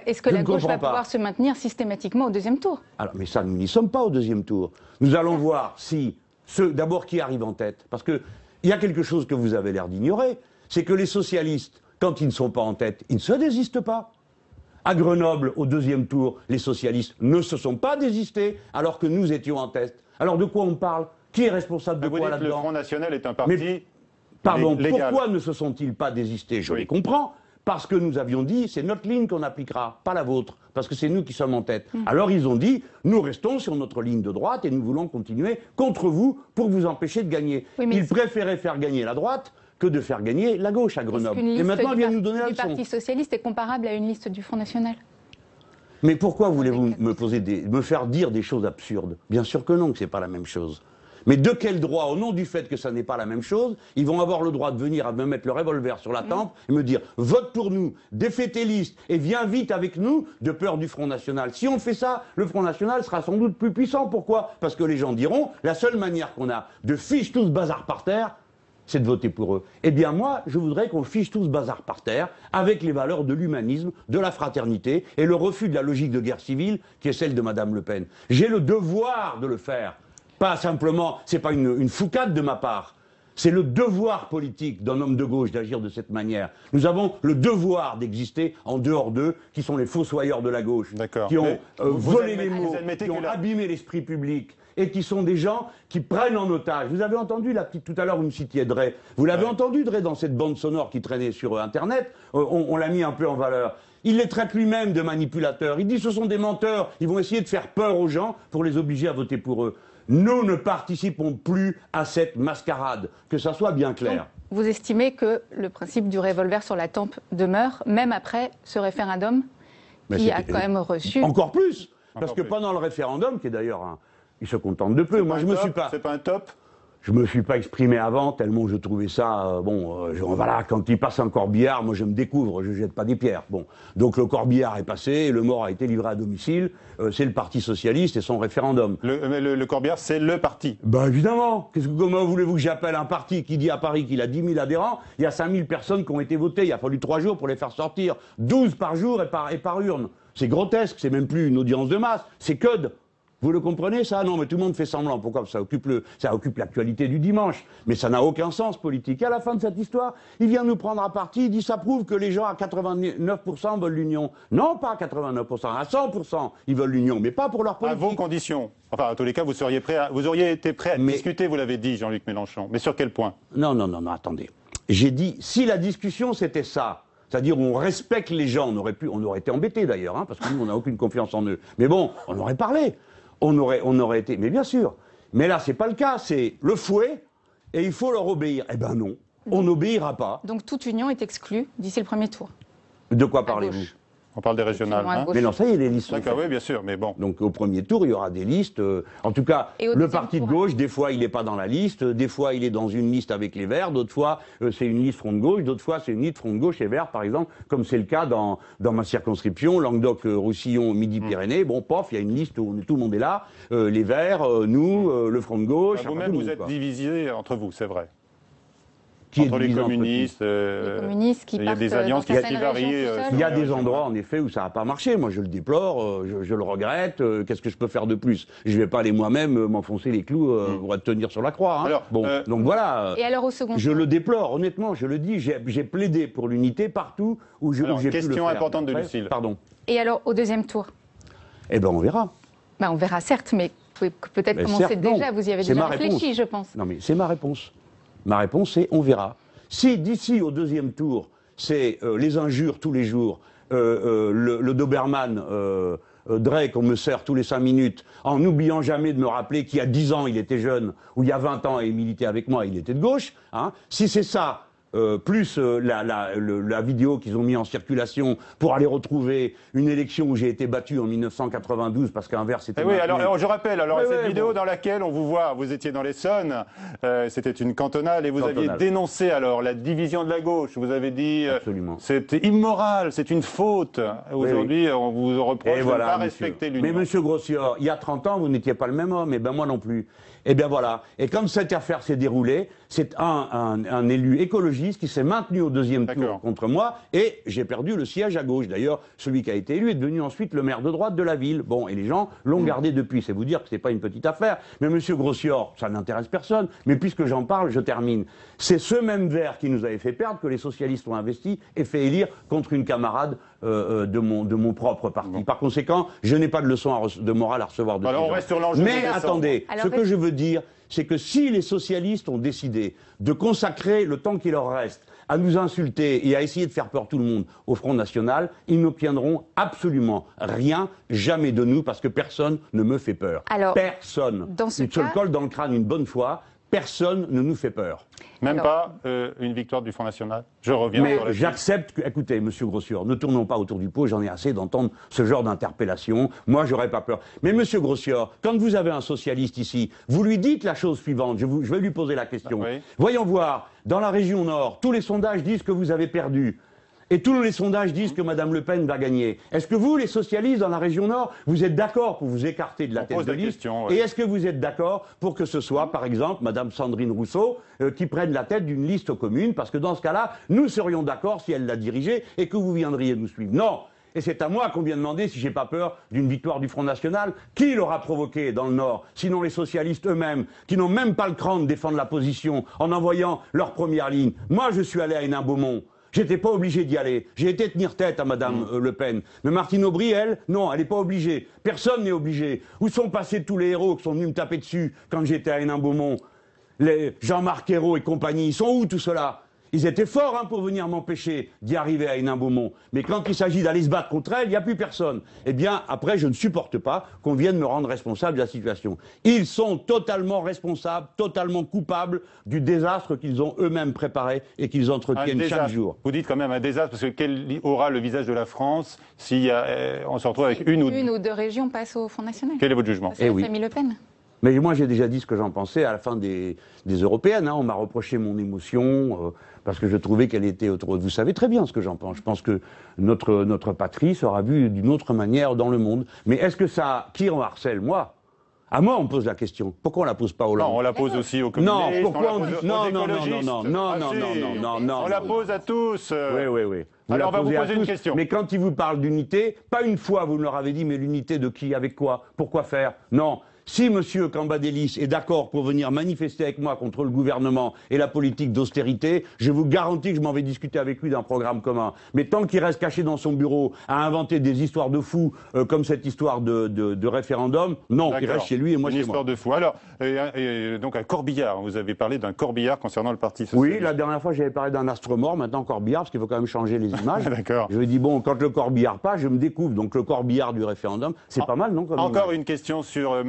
Est-ce que la gauche va pouvoir se maintenir systématiquement au deuxième tour? Alors, mais ça, nous n'y sommes pas au deuxième tour. Nous allons voir si ceux, d'abord, qui arrivent en tête. Parce qu'il y a quelque chose que vous avez l'air d'ignorer, c'est que les socialistes, quand ils ne sont pas en tête, ils ne se désistent pas. À Grenoble, au deuxième tour, les socialistes ne se sont pas désistés, alors que nous étions en tête. Alors de quoi on parle? Qui est responsable de quoi là-dedans? Le Front National est un parti légal. Pourquoi ne se sont-ils pas désistés? Je les comprends. Parce que nous avions dit, c'est notre ligne qu'on appliquera, pas la vôtre, parce que c'est nous qui sommes en tête. Alors ils ont dit, nous restons sur notre ligne de droite et nous voulons continuer contre vous pour vous empêcher de gagner. Ils préféraient faire gagner la droite que de faire gagner la gauche à Grenoble. Et maintenant, ils viennent nous donner la leçon. Le Parti socialiste est comparable à une liste du Front National. Mais pourquoi voulez-vous me faire dire des choses absurdes? Bien sûr que non, que c'est pas la même chose. Mais de quel droit, au nom du fait que ça n'est pas la même chose, ils vont avoir le droit de venir à me mettre le revolver sur la tempe et me dire « vote pour nous, défais tes listes et viens vite avec nous » de peur du Front National. Si on fait ça, le Front National sera sans doute plus puissant. Pourquoi? Parce que les gens diront « la seule manière qu'on a de fiche tout ce bazar par terre, c'est de voter pour eux. » Eh bien moi, je voudrais qu'on fiche tout ce bazar par terre avec les valeurs de l'humanisme, de la fraternité et le refus de la logique de guerre civile qui est celle de Madame Le Pen. J'ai le devoir de le faire. Pas simplement, c'est pas une foucade de ma part. C'est le devoir politique d'un homme de gauche d'agir de cette manière. Nous avons le devoir d'exister en dehors d'eux, qui sont les fossoyeurs de la gauche, qui ont volé les mots, qui ont abîmé l'esprit public, et qui sont des gens qui prennent en otage. Vous avez entendu, tout à l'heure, vous me citiez Drey. Vous l'avez entendu, Drey, dans cette bande sonore qui traînait sur Internet. On l'a mis un peu en valeur. Il les traite lui-même de manipulateurs. Il dit ce sont des menteurs. Ils vont essayer de faire peur aux gens pour les obliger à voter pour eux. Nous ne participons plus à cette mascarade, que ça soit bien clair. Donc, vous estimez que le principe du revolver sur la tempe demeure, même après ce référendum qui a quand même reçu... Encore plus, parce que pendant le référendum, qui est d'ailleurs il se contente de peu. Moi, je me suis pas... C'est pas un top? Je me suis pas exprimé avant, tellement je trouvais ça... voilà, quand il passe un corbillard, moi je me découvre, je jette pas des pierres. Bon, donc le corbillard est passé, et le mort a été livré à domicile, c'est le Parti Socialiste et son référendum. Le corbillard, c'est le parti? Ben évidemment. Comment voulez-vous que j'appelle un parti qui dit à Paris qu'il a 10 000 adhérents? Il y a 5 000 personnes qui ont été votées, il a fallu 3 jours pour les faire sortir. 12 par jour et par urne. C'est grotesque, c'est même plus une audience de masse, c'est code. Vous le comprenez, ça? Non, mais tout le monde fait semblant. Pourquoi? Ça occupe l'actualité du dimanche. Mais ça n'a aucun sens politique. Et à la fin de cette histoire, il vient nous prendre à partie, il dit ça prouve que les gens à 89% veulent l'union. Non, pas à 89%, à 100%, ils veulent l'union, mais pas pour leur politique. À vos conditions. Enfin, en tous les cas, vous auriez été prêt à discuter, vous l'avez dit, Jean-Luc Mélenchon. Mais sur quel point? Non, attendez. J'ai dit, si la discussion c'était ça, c'est-à-dire on respecte les gens, on aurait été embêtés d'ailleurs, parce que nous, on n'a aucune confiance en eux. Mais bon, on aurait parlé. On aurait été... Mais bien sûr. Mais là, c'est pas le cas. C'est le fouet et il faut leur obéir. Eh ben non, on n'obéira pas. Donc toute union est exclue d'ici le premier tour. De quoi parlez-vous? On parle des régionales. Hein. Mais non, ça y est, les listes sont faites. Oui, bien sûr, mais bon. Donc au premier tour, il y aura des listes. En tout cas, le parti de gauche, des fois, il n'est pas dans la liste, des fois, il est dans une liste avec les Verts, d'autres fois, c'est une liste Front de gauche, d'autres fois, c'est une liste Front de gauche et Verts, par exemple, comme c'est le cas dans ma circonscription, Languedoc-Roussillon, Midi-Pyrénées. Bon, pof, il y a une liste où tout le monde est là, les Verts, nous, le Front de gauche. Vous-même, vous êtes divisés entre vous, c'est vrai. Qui entre les communistes, les communistes qui il y a des alliances qui varient. Il y a des endroits, en effet, où ça n'a pas marché. Moi, je le déplore, je le regrette. Qu'est-ce que je peux faire de plus? Je ne vais pas aller moi-même m'enfoncer les clous pour tenir sur la croix. Hein. Alors, bon, donc voilà. Et alors au second je le déplore, honnêtement, je le dis. J'ai plaidé pour l'unité partout où j'ai pu le faire. Question importante de Lucile. Pardon. Et alors au deuxième tour? Eh bien, on verra. On verra, certes, mais vous pouvez peut-être commencer déjà. Vous y avez déjà réfléchi, je pense. Non, mais c'est ma réponse. Ma réponse, c'est on verra. Si d'ici au deuxième tour, c'est les injures tous les jours, le Doberman Drake, on me sert tous les 5 minutes, en n'oubliant jamais de me rappeler qu'il y a 10 ans, il était jeune, ou il y a 20 ans, et il militait avec moi, il était de gauche, hein, si c'est ça, plus la vidéo qu'ils ont mis en circulation pour aller retrouver une élection où j'ai été battu en 1992 parce qu'un verre c'était... Oui, alors je rappelle, cette vidéo dans laquelle on vous voit, vous étiez dans l'Essonne, c'était une cantonale et vous aviez dénoncé alors la division de la gauche, vous avez dit c'est immoral, c'est une faute. Aujourd'hui, on vous reproche de ne pas respecter l'union. Mais monsieur Grossior, il y a 30 ans, vous n'étiez pas le même homme, et ben moi non plus. Et bien voilà. Et comme cette affaire s'est déroulée, c'est un élu écologiste qui s'est maintenu au deuxième tour contre moi, et j'ai perdu le siège à gauche. D'ailleurs, celui qui a été élu est devenu ensuite le maire de droite de la ville. Bon, et les gens l'ont gardé depuis. C'est vous dire que c'est pas une petite affaire. Mais monsieur Grossior, ça n'intéresse personne. Mais puisque j'en parle, je termine. C'est ce même vert qui nous avait fait perdre que les socialistes ont investi et fait élire contre une camarade de mon propre parti. Par conséquent, je n'ai pas de leçon de morale à recevoir de ces gens. On reste sur l'enjeu. Mais attendez, ce que je veux dire, c'est que si les socialistes ont décidé de consacrer le temps qui leur reste à nous insulter et à essayer de faire peur tout le monde au Front National, ils n'obtiendront absolument rien, jamais de nous, parce que personne ne me fait peur. Alors, personne. Ils se le collent dans le crâne une bonne fois. Personne ne nous fait peur. Même pas une victoire du Front National? Je reviens sur la... J'accepte que... Écoutez, monsieur Grossior, ne tournons pas autour du pot, j'en ai assez d'entendre ce genre d'interpellation. Moi, j'aurais pas peur. Mais monsieur Grossior, quand vous avez un socialiste ici, vous lui dites la chose suivante, je vais lui poser la question. Oui. Voyons voir, dans la région Nord, tous les sondages disent que vous avez perdu. Et tous les sondages disent que Mme Le Pen va gagner. Est-ce que vous, les socialistes dans la région Nord, vous êtes d'accord pour vous écarter de la tête de liste? Et est-ce que vous êtes d'accord pour que ce soit, par exemple, Mme Sandrine Rousseau qui prenne la tête d'une liste commune? Parce que dans ce cas-là, nous serions d'accord si elle la dirigeait et que vous viendriez nous suivre. Non! Et c'est à moi qu'on vient demander si j'ai pas peur d'une victoire du Front National. Qui l'aura provoqué dans le Nord? Sinon les socialistes eux-mêmes, qui n'ont même pas le cran de défendre la position en envoyant leur première ligne. Moi, je suis allé à Hénin-Beaumont. J'étais pas obligé d'y aller. J'ai été tenir tête à Madame Le Pen. Mais Martine Aubry, elle, non, elle n'est pas obligée. Personne n'est obligé. Où sont passés tous les héros qui sont venus me taper dessus quand j'étais à Hénin-Beaumont? Les Jean-Marc Ayrault et compagnie, ils sont où tout cela? Ils étaient forts pour venir m'empêcher d'y arriver à Hénin-Beaumont. Mais quand il s'agit d'aller se battre contre elle, il n'y a plus personne. Eh bien, après, je ne supporte pas qu'on vienne me rendre responsable de la situation. Ils sont totalement responsables, totalement coupables du désastre qu'ils ont eux-mêmes préparé et qu'ils entretiennent chaque jour. Vous dites quand même un désastre, parce que quel aura le visage de la France si on se retrouve avec une ou deux régions passent au Front National? Quel est votre jugement? C'est la famille Le Pen. Mais moi, j'ai déjà dit ce que j'en pensais à la fin des européennes. Hein. On m'a reproché mon émotion parce que je trouvais qu'elle était autre. Vous savez très bien ce que j'en pense. Je pense que notre patrie sera vue d'une autre manière dans le monde. Mais est-ce que ça... Qui en harcèle? Moi? À moi, on me pose la question. Pourquoi on la pose pas aux Hollande? Non, on la pose aussi aux communistes. Non, pourquoi on dit... Non. On la pose à tous. Oui. Alors, on va vous poser une question. Mais quand ils vous parlent d'unité, pas une fois vous leur avez dit, mais l'unité de qui? Avec quoi? Pourquoi faire? Non. Si M. Cambadélis est d'accord pour venir manifester avec moi contre le gouvernement et la politique d'austérité, je vous garantis que je m'en vais discuter avec lui d'un programme commun. Mais tant qu'il reste caché dans son bureau à inventer des histoires de fous comme cette histoire de référendum, non, il reste chez lui et moi chez moi. Une histoire de fous. Alors, donc à Corbillard, vous avez parlé d'un Corbillard concernant le Parti socialiste. Oui, la dernière fois j'avais parlé d'un astre mort, maintenant Corbillard, parce qu'il faut quand même changer les images. D'accord. Je lui ai dit, bon, quand le Corbillard passe, je me découvre. Donc le Corbillard du référendum, c'est pas mal, non comme Encore image. une question sur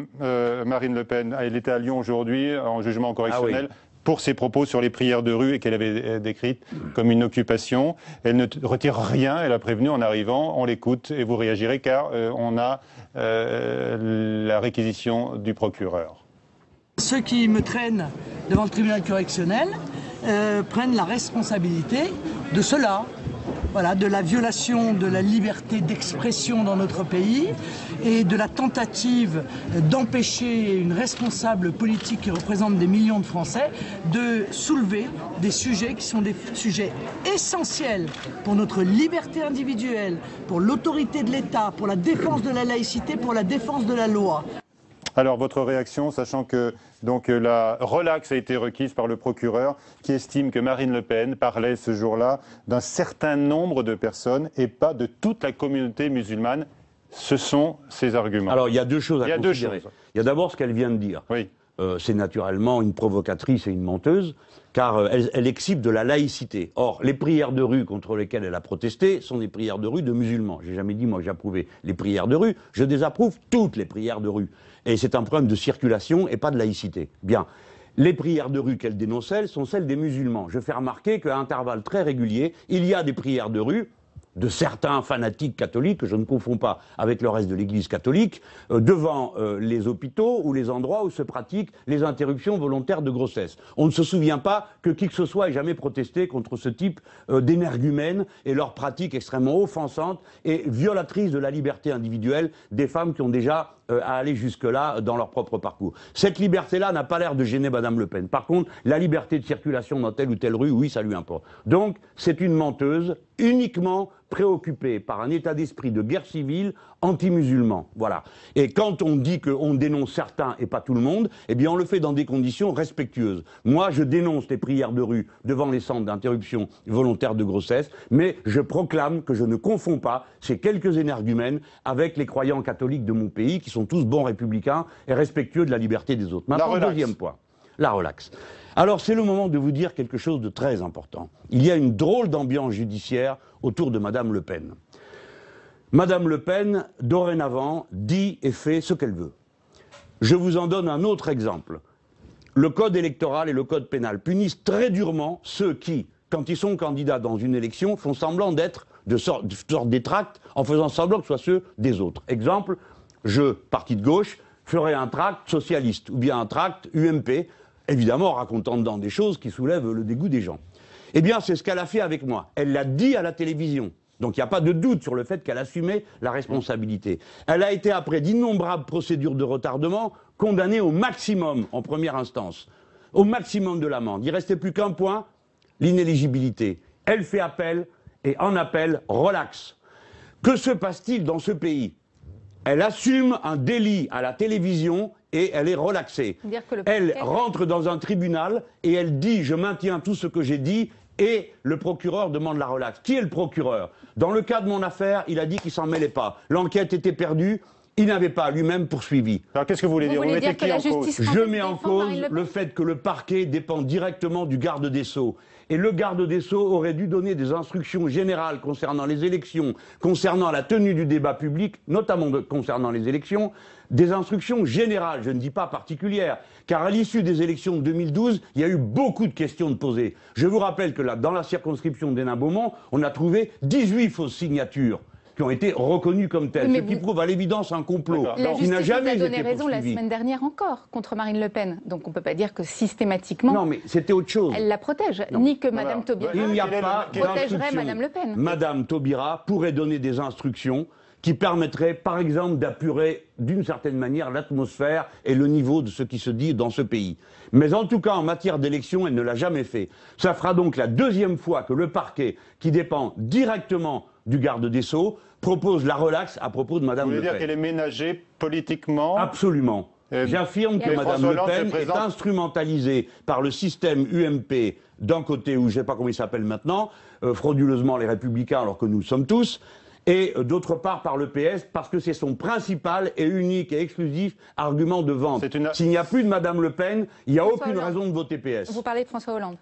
Marine Le Pen. Elle était à Lyon aujourd'hui, en jugement correctionnel. pour ses propos sur les prières de rue et qu'elle avait décrites comme une occupation. Elle ne retire rien, elle a prévenu en arrivant, on l'écoute et vous réagirez car on a la réquisition du procureur. Ceux qui me traînent devant le tribunal correctionnel prennent la responsabilité de cela. Voilà, de la violation de la liberté d'expression dans notre pays et de la tentative d'empêcher une responsable politique qui représente des millions de Français de soulever des sujets qui sont des sujets essentiels pour notre liberté individuelle, pour l'autorité de l'État, pour la défense de la laïcité, pour la défense de la loi. Alors, votre réaction, sachant que donc, la relaxe a été requise par le procureur qui estime que Marine Le Pen parlait ce jour-là d'un certain nombre de personnes et pas de toute la communauté musulmane. Ce sont ses arguments. Alors, il y a deux choses à considérer. Il y a d'abord ce qu'elle vient de dire. Oui. C'est naturellement une provocatrice et une menteuse, car elle exhibe de la laïcité. Or, les prières de rue contre lesquelles elle a protesté sont des prières de rue de musulmans. J'ai jamais dit, moi, j'approuvais les prières de rue. Je désapprouve toutes les prières de rue. Et c'est un problème de circulation et pas de laïcité. Bien. Les prières de rue qu'elle dénonçait sont celles des musulmans. Je fais remarquer qu'à intervalles très réguliers, il y a des prières de rue de certains fanatiques catholiques, que je ne confonds pas avec le reste de l'Église catholique, devant les hôpitaux ou les endroits où se pratiquent les interruptions volontaires de grossesse. On ne se souvient pas que qui que ce soit ait jamais protesté contre ce type d'énergumènes et leurs pratiques extrêmement offensantes et violatrices de la liberté individuelle des femmes qui ont déjà à aller jusque-là dans leur propre parcours. Cette liberté-là n'a pas l'air de gêner Madame Le Pen. Par contre, la liberté de circulation dans telle ou telle rue, oui, ça lui importe. Donc, c'est une menteuse uniquement préoccupée par un état d'esprit de guerre civile anti-musulman. Voilà. Et quand on dit qu'on dénonce certains et pas tout le monde, eh bien on le fait dans des conditions respectueuses. Moi, je dénonce les prières de rue devant les centres d'interruption volontaire de grossesse, mais je proclame que je ne confonds pas ces quelques énergumènes avec les croyants catholiques de mon pays, qui sont tous bons républicains et respectueux de la liberté des autres. Maintenant, deuxième point, la relaxe. Alors, c'est le moment de vous dire quelque chose de très important. Il y a une drôle d'ambiance judiciaire autour de Madame Le Pen. Madame Le Pen, dorénavant, dit et fait ce qu'elle veut. Je vous en donne un autre exemple. Le code électoral et le code pénal punissent très durement ceux qui, quand ils sont candidats dans une élection, font semblant d'être de sorte des tracts en faisant semblant que ce soit ceux des autres. Exemple, je, parti de gauche, ferai un tract socialiste ou bien un tract UMP, évidemment racontant dedans des choses qui soulèvent le dégoût des gens. Eh bien, c'est ce qu'elle a fait avec moi. Elle l'a dit à la télévision. Donc il n'y a pas de doute sur le fait qu'elle assumait la responsabilité. Elle a été, après d'innombrables procédures de retardement, condamnée au maximum en première instance, au maximum de l'amende. Il ne restait plus qu'un point, l'inéligibilité. Elle fait appel, et en appel, relaxe. Que se passe-t-il dans ce pays? Elle assume un délit à la télévision et elle est relaxée. Elle rentre dans un tribunal et elle dit « je maintiens tout ce que j'ai dit » et le procureur demande la relaxe. Qui est le procureur? Dans le cas de mon affaire, il a dit qu'il s'en mêlait pas. L'enquête était perdue, il n'avait pas lui-même poursuivi. Alors qu'est-ce que vous voulez dire? Vous mettez qui en cause? Je mets en cause le fait que le parquet dépend directement du garde des Sceaux. Et le garde des Sceaux aurait dû donner des instructions générales concernant les élections, concernant la tenue du débat public, notamment concernant les élections, des instructions générales, je ne dis pas particulières, car à l'issue des élections de 2012, il y a eu beaucoup de questions de posées. Je vous rappelle que là, dans la circonscription d'Hénin-Beaumont, on a trouvé 18 fausses signatures qui ont été reconnues comme telles, ce qui prouve à l'évidence un complot qui n'a jamais été poursuivi. La justice vous a donné raison la semaine dernière encore contre Marine Le Pen, donc on ne peut pas dire que systématiquement... Non, mais c'était autre chose. Elle la protège, ni que Madame Taubira protégerait Madame Le Pen. Madame Taubira pourrait donner des instructions qui permettraient, par exemple, d'apurer d'une certaine manière l'atmosphère et le niveau de ce qui se dit dans ce pays. Mais en tout cas, en matière d'élection, elle ne l'a jamais fait. Ça fera donc la deuxième fois que le parquet, qui dépend directement du garde des Sceaux, propose la relaxe à propos de Madame Le Pen. Vous voulez dire qu'elle est ménagée politiquement? Absolument. J'affirme que Madame Le Pen est instrumentalisée par le système UMP d'un côté, où je ne sais pas comment il s'appelle maintenant, frauduleusement les Républicains alors que nous le sommes tous, et d'autre part par le PS, parce que c'est son principal et unique et exclusif argument de vente. S'il n'y a plus de Madame Le Pen, il n'y a aucune raison de voter PS. Vous parlez de François Hollande.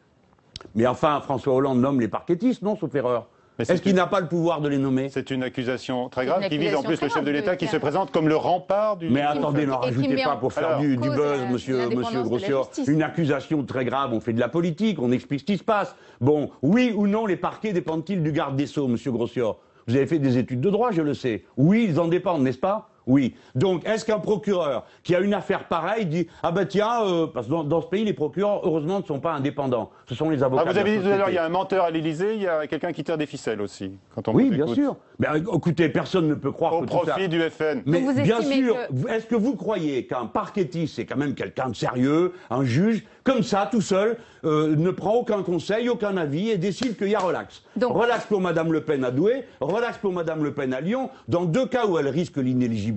Mais enfin, François Hollande nomme les parquetistes, non, sauf erreur. Est-ce qu'il n'a pas le pouvoir de les nommer? C'est une accusation très grave qui vise en plus le chef de l'État qui se présente comme le rempart du... Mais attendez, n'en rajoutez pas pour faire du buzz, monsieur Grosceur. Une accusation très grave, on fait de la politique, on explique ce qui se passe. Bon, oui ou non, les parquets dépendent-ils du garde des Sceaux, monsieur Grosceur? Vous avez fait des études de droit, je le sais. Oui, ils en dépendent, n'est-ce pas? Oui. Donc, est-ce qu'un procureur qui a une affaire pareille dit « Ah ben tiens, parce que dans ce pays, les procureurs, heureusement, ne sont pas indépendants. Ce sont les avocats. » Vous avez dit tout à l'heure, il y a un menteur à l'Élysée, il y a quelqu'un qui tire des ficelles aussi. Quand on oui, bien sûr. Mais écoutez, personne ne peut croire au profit du FN. Mais bien sûr, est-ce que vous croyez qu'un parquetiste, c'est quand même quelqu'un de sérieux, un juge, comme ça, tout seul, ne prend aucun conseil, aucun avis et décide qu'il y a relax. Donc, relax pour Madame Le Pen à Douai, relax pour Madame Le Pen à Lyon, dans 2 cas où elle risque l'inéligibilité.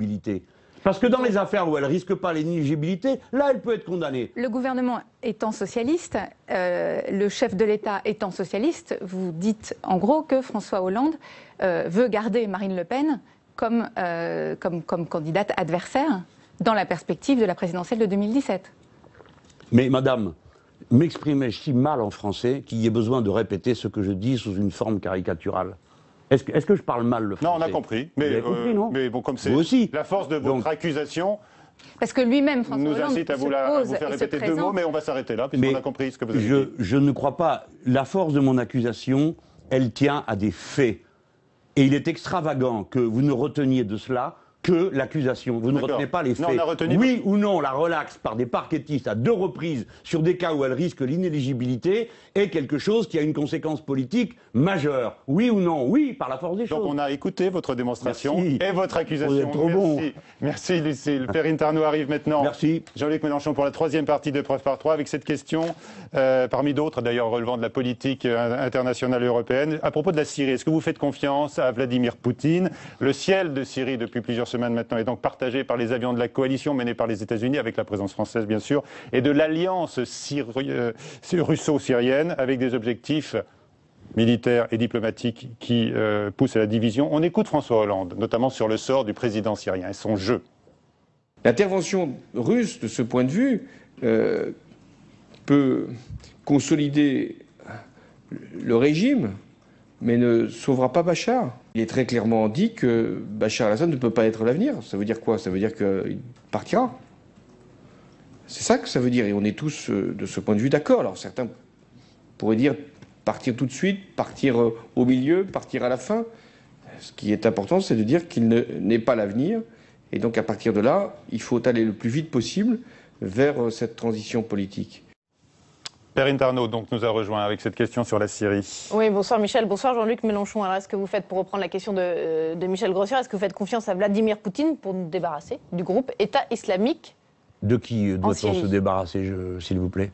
Parce que dans les affaires où elle ne risque pas l'inéligibilité, là, elle peut être condamnée. Le gouvernement étant socialiste, le chef de l'État étant socialiste, vous dites en gros que François Hollande veut garder Marine Le Pen comme candidate adversaire dans la perspective de la présidentielle de 2017. Mais madame, m'exprimais-je si mal en français qu'il y ait besoin de répéter ce que je dis sous une forme caricaturale? Est-ce que je parle mal le français? Non, on a compris. Mais, compris, non? Mais bon, comme c'est la force de votre accusation... Parce que lui-même, François Hollande, nous incite à vous faire répéter 2 mots, mais on va s'arrêter là, puisqu'on a compris ce que vous avez dit. Je ne crois pas. La force de mon accusation, elle tient à des faits. Et il est extravagant que vous ne reteniez de cela que l'accusation. Vous ne retenez pas les faits. Oui ou non, la relaxe par des parquetistes à 2 reprises sur des cas où elle risque l'inéligibilité est quelque chose qui a une conséquence politique majeure. Oui ou non? Oui, par la force des choses. Donc on a écouté votre démonstration et votre accusation. Vous êtes trop bon. Merci Lucille. Perrine Tarnaud arrive maintenant. Merci. Jean-Luc Mélenchon pour la 3e partie de Preuve par 3 avec cette question, parmi d'autres d'ailleurs relevant de la politique internationale et européenne, à propos de la Syrie. Est-ce que vous faites confiance à Vladimir Poutine? Le ciel de Syrie depuis plusieurs semaines maintenant est donc partagé par les avions de la coalition menée par les États-Unis avec la présence française bien sûr et de l'alliance russo-syrienne avec des objectifs militaires et diplomatiques qui poussent à la division. On écoute François Hollande, notamment sur le sort du président syrien et son jeu. L'intervention russe, de ce point de vue, peut consolider le régime, mais ne sauvera pas Bachar. Il est très clairement dit que Bachar al-Assad ne peut pas être l'avenir. Ça veut dire quoi? Ça veut dire qu'il partira. C'est ça que ça veut dire. Et on est tous, de ce point de vue, d'accord. Alors certains pourraient dire partir tout de suite, partir au milieu, partir à la fin. Ce qui est important, c'est de dire qu'il n'est pas l'avenir. Et donc à partir de là, il faut aller le plus vite possible vers cette transition politique. Perrine Tarnaud donc nous a rejoint avec cette question sur la Syrie. Oui, bonsoir Michel, bonsoir Jean-Luc Mélenchon. Alors est-ce que vous faites, pour reprendre la question de Michel Grosceur, est-ce que vous faites confiance à Vladimir Poutine pour nous débarrasser du groupe État islamique? De qui doit-on se débarrasser, s'il vous plaît?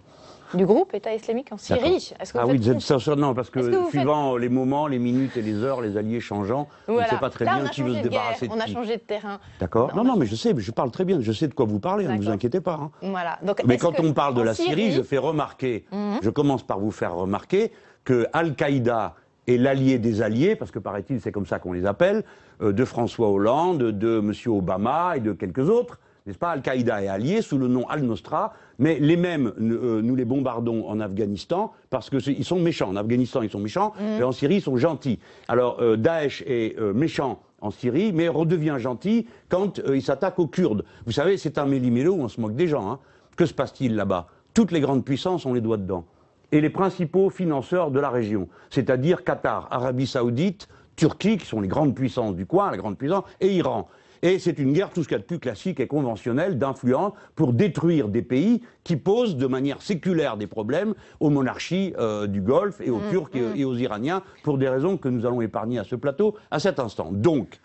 Du groupe État islamique en Syrie. Est-ce que non, parce que suivant les moments, les minutes et les heures, les alliés changeant, on ne sait pas très bien qui veut se débarrasser de qui. On a changé de terrain. D'accord. Non, mais je sais, je parle très bien, je sais de quoi vous parlez, ne vous inquiétez pas. Hein. Voilà. Donc, mais quand on parle de la Syrie, je fais remarquer, je commence par vous faire remarquer que Al-Qaïda est l'allié des alliés, parce que paraît-il, c'est comme ça qu'on les appelle, de François Hollande, de M. Obama et de quelques autres. N'est-ce pas? Al-Qaïda est allié sous le nom Al-Nosra, mais les mêmes, nous les bombardons en Afghanistan parce qu'ils sont méchants. En Afghanistan, ils sont méchants, mais en Syrie, ils sont gentils. Alors, Daesh est méchant en Syrie, mais redevient gentil quand il s'attaque aux Kurdes. Vous savez, c'est un méli-mélo où on se moque des gens. Hein. Que se passe-t-il là-bas? Toutes les grandes puissances ont les doigts dedans. Et les principaux financeurs de la région, c'est-à-dire Qatar, Arabie Saoudite, Turquie, qui sont les grandes puissances du coin, la grande puissance, et Iran. Et c'est une guerre, tout ce qu'il y a de plus classique et conventionnel, d'influence, pour détruire des pays qui posent de manière séculaire des problèmes aux monarchies du Golfe et aux Turcs et aux Iraniens, pour des raisons que nous allons épargner à ce plateau à cet instant. Donc,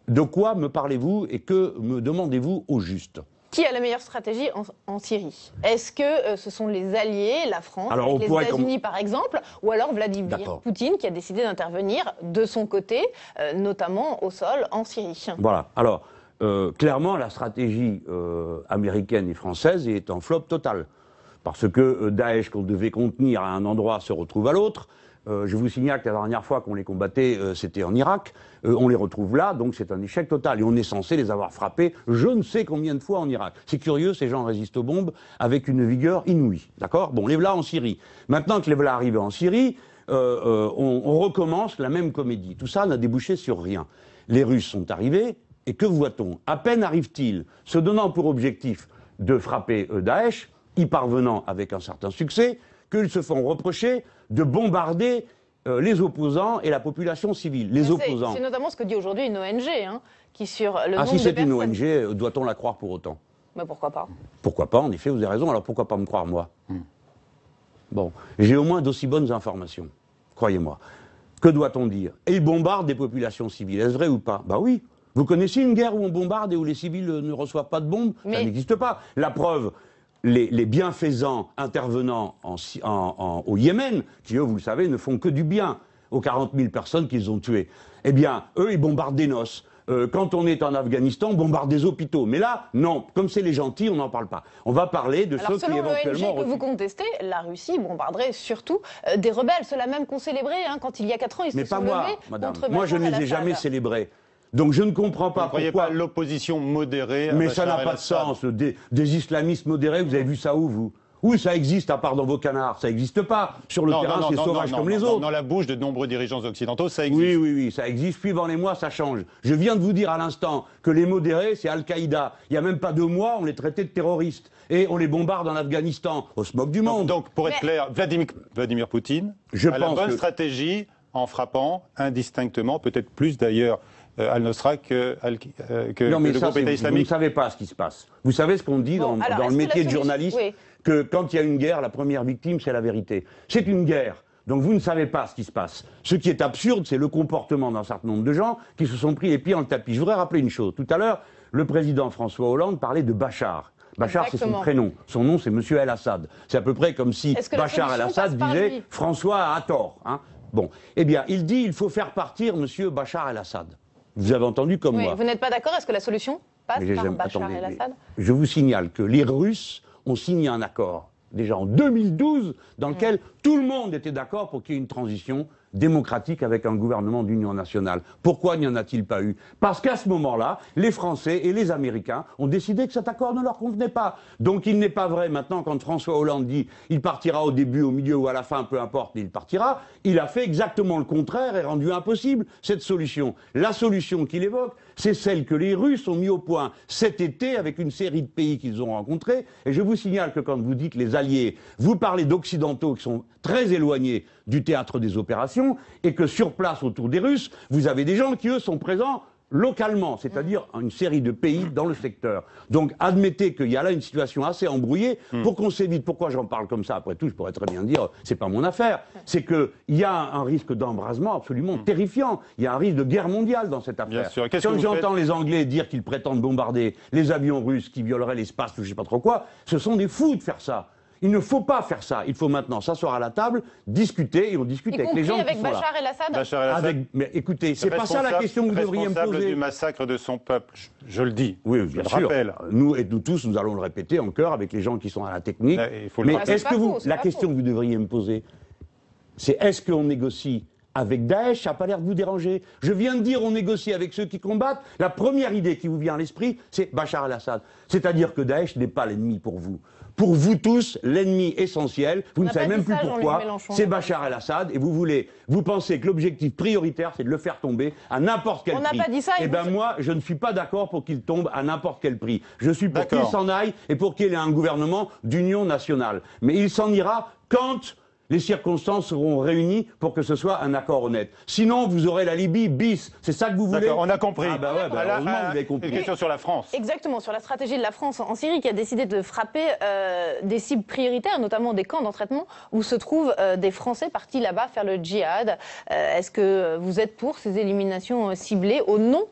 de quoi me parlez-vous et que me demandez-vous au juste? Qui a la meilleure stratégie en Syrie? Est-ce que ce sont les alliés, la France, les États-Unis par exemple, ou alors Vladimir Poutine qui a décidé d'intervenir de son côté, notamment au sol en Syrie? Voilà. Alors, clairement, la stratégie américaine et française est en flop total. Parce que Daesh, qu'on devait contenir à un endroit, se retrouve à l'autre. Je vous signale que la dernière fois qu'on les combattait, c'était en Irak. On les retrouve là, donc c'est un échec total. Et on est censé les avoir frappés je ne sais combien de fois en Irak. C'est curieux, ces gens résistent aux bombes avec une vigueur inouïe. D'accord? Bon, les voilà en Syrie. Maintenant que les voilà arrivés en Syrie, on recommence la même comédie. Tout ça n'a débouché sur rien. Les Russes sont arrivés, et que voit-on? À peine arrivent-ils, se donnant pour objectif de frapper Daesh, y parvenant avec un certain succès, qu'ils se font reprocher de bombarder les opposants et la population civile. Les opposants. C'est notamment ce que dit aujourd'hui une ONG, hein, qui sur le nombre si de c'est personnes... une ONG, doit-on la croire pour autant? Mais pourquoi pas? Pourquoi pas, en effet, vous avez raison, alors pourquoi pas me croire moi? Bon, j'ai au moins d'aussi bonnes informations, croyez-moi. Que doit-on dire? Et ils bombardent des populations civiles, est-ce vrai ou pas? Bah oui. Vous connaissez une guerre où on bombarde et où les civils ne reçoivent pas de bombes? Ça n'existe pas. La preuve, les bienfaisants intervenant au Yémen, qui eux, vous le savez, ne font que du bien aux 40 000 personnes qu'ils ont tuées. Eh bien, eux, ils bombardent des noces. Quand on est en Afghanistan, on bombarde des hôpitaux. Mais là, non, comme c'est les gentils, on n'en parle pas. On va parler de ceux qui éventuellement... Selon l'ONG que vous contestez, la Russie bombarderait surtout des rebelles. Ceux-là même qu'on célébrait, hein, quand il y a 4 ans, ils se sont levés contre Bachar el-Assad. Moi, je ne les ai jamais célébrés. Donc je ne comprends pas pourquoi... Vous ne croyez pas l'opposition modérée à Mais ça n'a pas de sens. Des islamistes modérés, vous avez vu ça où, vous? Oui, ça existe, à part dans vos canards. Ça n'existe pas. Sur le terrain, c'est sauvage comme les autres. Dans la bouche de nombreux dirigeants occidentaux, ça existe. Oui, ça existe. Suivant les mois, ça change. Je viens de vous dire à l'instant que les modérés, c'est Al-Qaïda. Il n'y a même pas 2 mois, on les traitait de terroristes. Et on les bombarde en Afghanistan. On se moque du monde. Donc pour être clair, Vladimir Poutine a la bonne stratégie en frappant indistinctement, peut-être plus d'ailleurs, Al-Nosra que le groupe État islamique. Vous ne savez pas ce qui se passe. Vous savez ce qu'on dit dans le métier de journaliste, que quand il y a une guerre, la première victime, c'est la vérité. C'est une guerre. Donc vous ne savez pas ce qui se passe. Ce qui est absurde, c'est le comportement d'un certain nombre de gens qui se sont pris les pieds dans le tapis. Je voudrais rappeler une chose. Tout à l'heure, le président François Hollande parlait de Bachar. Bachar, c'est son prénom. Son nom, c'est Monsieur El-Assad. C'est à peu près comme si Bachar el-Assad disait « François a tort hein ». Bon. Eh bien, il dit qu'il faut faire partir Monsieur Bachar el-Assad. Vous avez entendu comme moi. Vous n'êtes pas d'accord? Est-ce que la solution passe par Bachar el-Assad? Je vous signale que les Russes ont signé un accord, déjà en 2012, dans lequel tout le monde était d'accord pour qu'il y ait une transition démocratique avec un gouvernement d'union nationale. Pourquoi n'y en a-t-il pas eu? Parce qu'à ce moment-là, les Français et les Américains ont décidé que cet accord ne leur convenait pas. Donc il n'est pas vrai maintenant quand François Hollande dit il partira au début, au milieu ou à la fin, peu importe, il partira, il a fait exactement le contraire et rendu impossible cette solution. La solution qu'il évoque, c'est celle que les Russes ont mis au point cet été avec une série de pays qu'ils ont rencontrés. Et je vous signale que quand vous dites les alliés, vous parlez d'occidentaux qui sont très éloignés du théâtre des opérations et que sur place autour des Russes, vous avez des gens qui, eux, sont présents localement, c'est-à-dire une série de pays dans le secteur. Donc admettez qu'il y a là une situation assez embrouillée pour qu'on s'évite. Pourquoi j'en parle comme ça? Après tout, je pourrais très bien dire c'est pas mon affaire. C'est qu'il y a un risque d'embrasement absolument terrifiant. Il y a un risque de guerre mondiale dans cette affaire. Quand j'entends les Anglais dire qu'ils prétendent bombarder les avions russes qui violeraient l'espace ou je sais pas trop quoi, ce sont des fous de faire ça. Il ne faut pas faire ça. Il faut maintenant s'asseoir à la table, discuter, et on discute avec les gens qui sont Bachar là. Bachar el-Assad. Mais écoutez, c'est pas ça la question que vous devriez me poser. Responsable du massacre de son peuple, je le dis. Oui, bien sûr. Rappelle. Nous tous, nous allons le répéter en chœur avec les gens qui sont à la technique. Mais est-ce que la question que vous devriez me poser, c'est est-ce qu'on négocie avec Daesh? Ça n'a pas l'air de vous déranger. Je viens de dire on négocie avec ceux qui combattent. La première idée qui vous vient à l'esprit, c'est Bachar el-Assad. C'est-à-dire que Daesh n'est pas l'ennemi pour vous. Pour vous tous, l'ennemi essentiel, vous ne savez même plus pourquoi, c'est Bachar el-Assad, et vous pensez que l'objectif prioritaire, c'est de le faire tomber à n'importe quel prix. On n'a pas dit ça. Eh bien moi, je ne suis pas d'accord pour qu'il tombe à n'importe quel prix. Je suis pour qu'il s'en aille et pour qu'il ait un gouvernement d'union nationale. Mais il s'en ira quand les circonstances seront réunies pour que ce soit un accord honnête. Sinon, vous aurez la Libye bis. C'est ça que vous voulez? On a compris. Ah bah ouais, heureusement vous avez compris. Une question sur la France. Exactement, sur la stratégie de la France en Syrie qui a décidé de frapper des cibles prioritaires, notamment des camps d'entraînement où se trouvent des Français partis là-bas faire le djihad. Est-ce que vous êtes pour ces éliminations ciblées au nom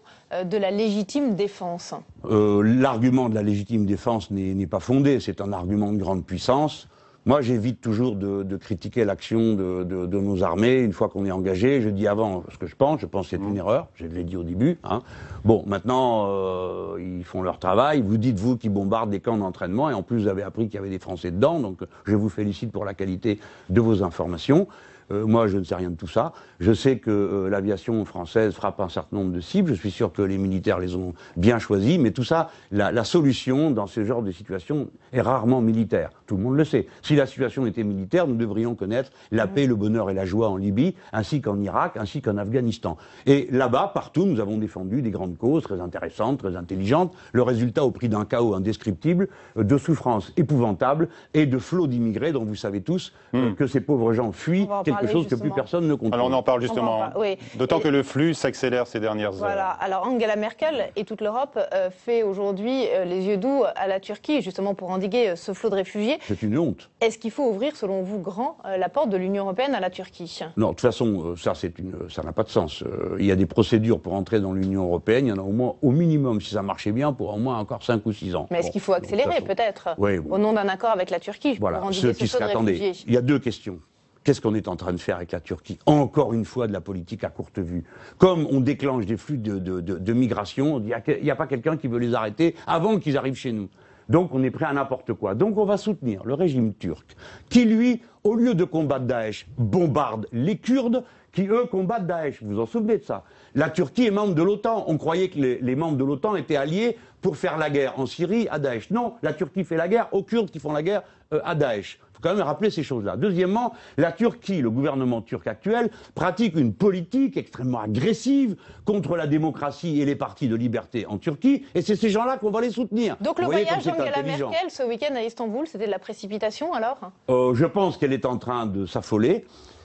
de la légitime défense? L'argument de la légitime défense n'est pas fondé. C'est un argument de grande puissance. Moi, j'évite toujours de critiquer l'action de nos armées une fois qu'on est engagé. Je dis avant ce que je pense que c'est une erreur. Je l'ai dit au début. Hein. Bon, maintenant, ils font leur travail. Vous dites, vous, qu'ils bombardent des camps d'entraînement. Et en plus, vous avez appris qu'il y avait des Français dedans. Donc, je vous félicite pour la qualité de vos informations. Moi, je ne sais rien de tout ça. Je sais que l'aviation française frappe un certain nombre de cibles. Je suis sûr que les militaires les ont bien choisis. Mais tout ça, la solution dans ce genre de situation est rarement militaire. Tout le monde le sait. Si la situation était militaire, nous devrions connaître la paix, le bonheur et la joie en Libye, ainsi qu'en Irak, ainsi qu'en Afghanistan. Et là-bas, partout, nous avons défendu des grandes causes très intéressantes, très intelligentes. Le résultat au prix d'un chaos indescriptible, de souffrances épouvantables et de flots d'immigrés dont vous savez tous que ces pauvres gens fuient quelque chose que plus personne ne contrôle. Alors on en parle justement, oui. D'autant que le flux s'accélère ces dernières heures. Alors Angela Merkel et toute l'Europe fait aujourd'hui les yeux doux à la Turquie, justement pour endiguer ce flot de réfugiés. C'est une honte. Est-ce qu'il faut ouvrir, selon vous, grand la porte de l'Union européenne à la Turquie? Non, de toute façon, ça n'a pas de sens. Il y a des procédures pour entrer dans l'Union européenne, il y en a au moins, au minimum, si ça marchait bien, pour au moins encore 5 ou 6 ans. Mais est-ce qu'il faut accélérer, peut-être, au nom d'un accord avec la Turquie, voilà, pour endiguer ce flot de réfugiés? Il y a deux questions. Qu'est-ce qu'on est en train de faire avec la Turquie? Encore une fois, de la politique à courte vue. Comme on déclenche des flux de migration, il n'y a pas quelqu'un qui veut les arrêter avant qu'ils arrivent chez nous. Donc on est prêt à n'importe quoi. Donc on va soutenir le régime turc, qui lui, au lieu de combattre Daesh, bombarde les Kurdes, qui eux combattent Daesh. Vous vous en souvenez de ça? La Turquie est membre de l'OTAN. On croyait que les membres de l'OTAN étaient alliés pour faire la guerre en Syrie à Daesh. Non, la Turquie fait la guerre aux Kurdes qui font la guerre à Daesh. Il faut quand même rappeler ces choses-là. Deuxièmement, la Turquie, le gouvernement turc actuel, pratique une politique extrêmement agressive contre la démocratie et les partis de liberté en Turquie, et c'est ces gens-là qu'on va les soutenir. Donc le voyage d'Angela Merkel ce week-end à Istanbul, c'était de la précipitation alors? Je pense qu'elle est en train de s'affoler.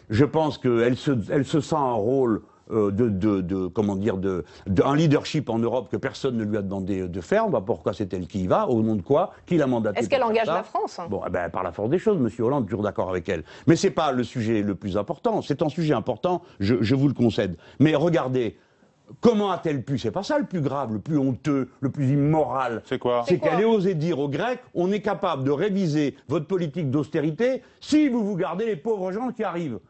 Je pense qu'elle se sent un rôle un leadership en Europe que personne ne lui a demandé de faire. Pourquoi c'est elle qui y va? Au nom de quoi? Qui l'a mandaté? Est-ce qu'elle engage la France? Bon, par la force des choses, M. Hollande, toujours d'accord avec elle. Mais c'est pas le sujet le plus important. C'est un sujet important, je vous le concède. Mais regardez, comment a-t-elle pu? C'est pas ça le plus grave, le plus honteux, le plus immoral. C'est quoi? C'est qu'elle ait osé dire aux Grecs, on est capable de réviser votre politique d'austérité si vous gardez les pauvres gens qui arrivent.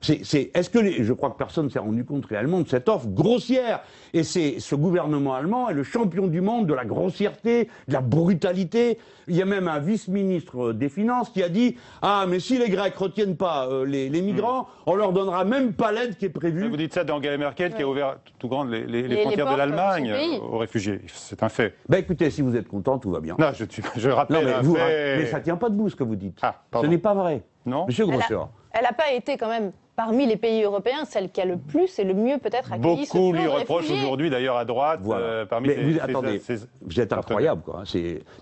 Je crois que personne ne s'est rendu compte réellement de cette offre grossière. Et ce gouvernement allemand est le champion du monde de la grossièreté, de la brutalité. Il y a même un vice-ministre des Finances qui a dit « Ah, mais si les Grecs ne retiennent pas les migrants, on leur donnera même pas l'aide qui est prévue. » Vous dites ça d'Angela Merkel qui a ouvert tout grand les frontières de l'Allemagne aux réfugiés. C'est un fait. Écoutez, si vous êtes content, tout va bien. Non, je rappelle mais ça ne tient pas debout ce que vous dites. Ce n'est pas vrai. Non. Monsieur Grosser. Elle n'a pas été quand même parmi les pays européens celle qui a le plus et le mieux peut-être accueilli ce flot de réfugiés. Beaucoup lui reprochent aujourd'hui d'ailleurs à droite. Voilà. Vous êtes incroyable quoi.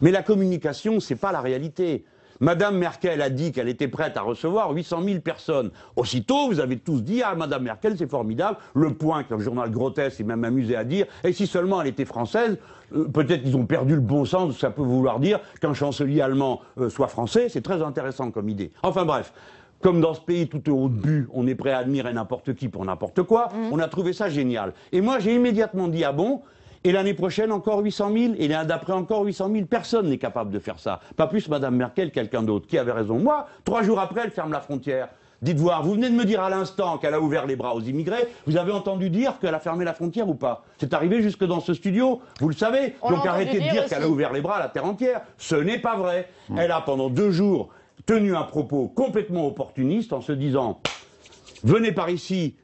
Mais la communication, c'est pas la réalité. Madame Merkel a dit qu'elle était prête à recevoir 800 000 personnes. Aussitôt, vous avez tous dit « Ah, Madame Merkel, c'est formidable ». Le point que le journal Grotesque s'est même amusé à dire. Et si seulement elle était française, peut-être qu'ils ont perdu le bon sens. Ça peut vouloir dire qu'un chancelier allemand soit français. C'est très intéressant comme idée. Enfin bref. Comme dans ce pays tout au haut de but, on est prêt à admirer n'importe qui pour n'importe quoi, on a trouvé ça génial. Et moi, j'ai immédiatement dit « Ah bon ?» Et l'année prochaine, encore 800 000, et l'année d'après, encore 800 000. Personne n'est capable de faire ça. Pas plus Madame Merkel, quelqu'un d'autre. Qui avait raison? Moi, 3 jours après, elle ferme la frontière. Dites voir, vous venez de me dire à l'instant qu'elle a ouvert les bras aux immigrés. Vous avez entendu dire qu'elle a fermé la frontière ou pas? C'est arrivé jusque dans ce studio, vous le savez. Donc arrêtez de dire qu'elle a ouvert les bras à la terre entière. Ce n'est pas vrai. Elle a, pendant 2 jours, tenu un propos complètement opportuniste en se disant « Venez par ici,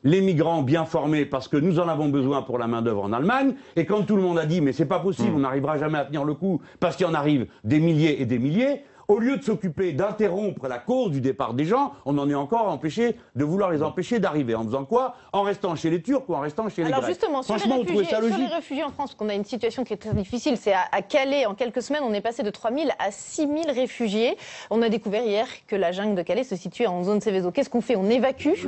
les migrants bien formés, parce que nous en avons besoin pour la main-d'œuvre en Allemagne. » Et quand tout le monde a dit « Mais c'est pas possible, on n'arrivera jamais à tenir le coup, parce qu'il en arrive des milliers et des milliers », au lieu de s'occuper d'interrompre la cause du départ des gens, on en est encore empêché de vouloir les empêcher d'arriver. En faisant quoi? En restant chez les Turcs ou en restant chez les Grecs. Alors justement, sur les réfugiés en France, qu'on a une situation qui est très difficile, c'est à Calais, en quelques semaines, on est passé de 3 000 à 6 000 réfugiés. On a découvert hier que la jungle de Calais se situait en zone Seveso. Qu'est-ce qu'on fait? On évacue?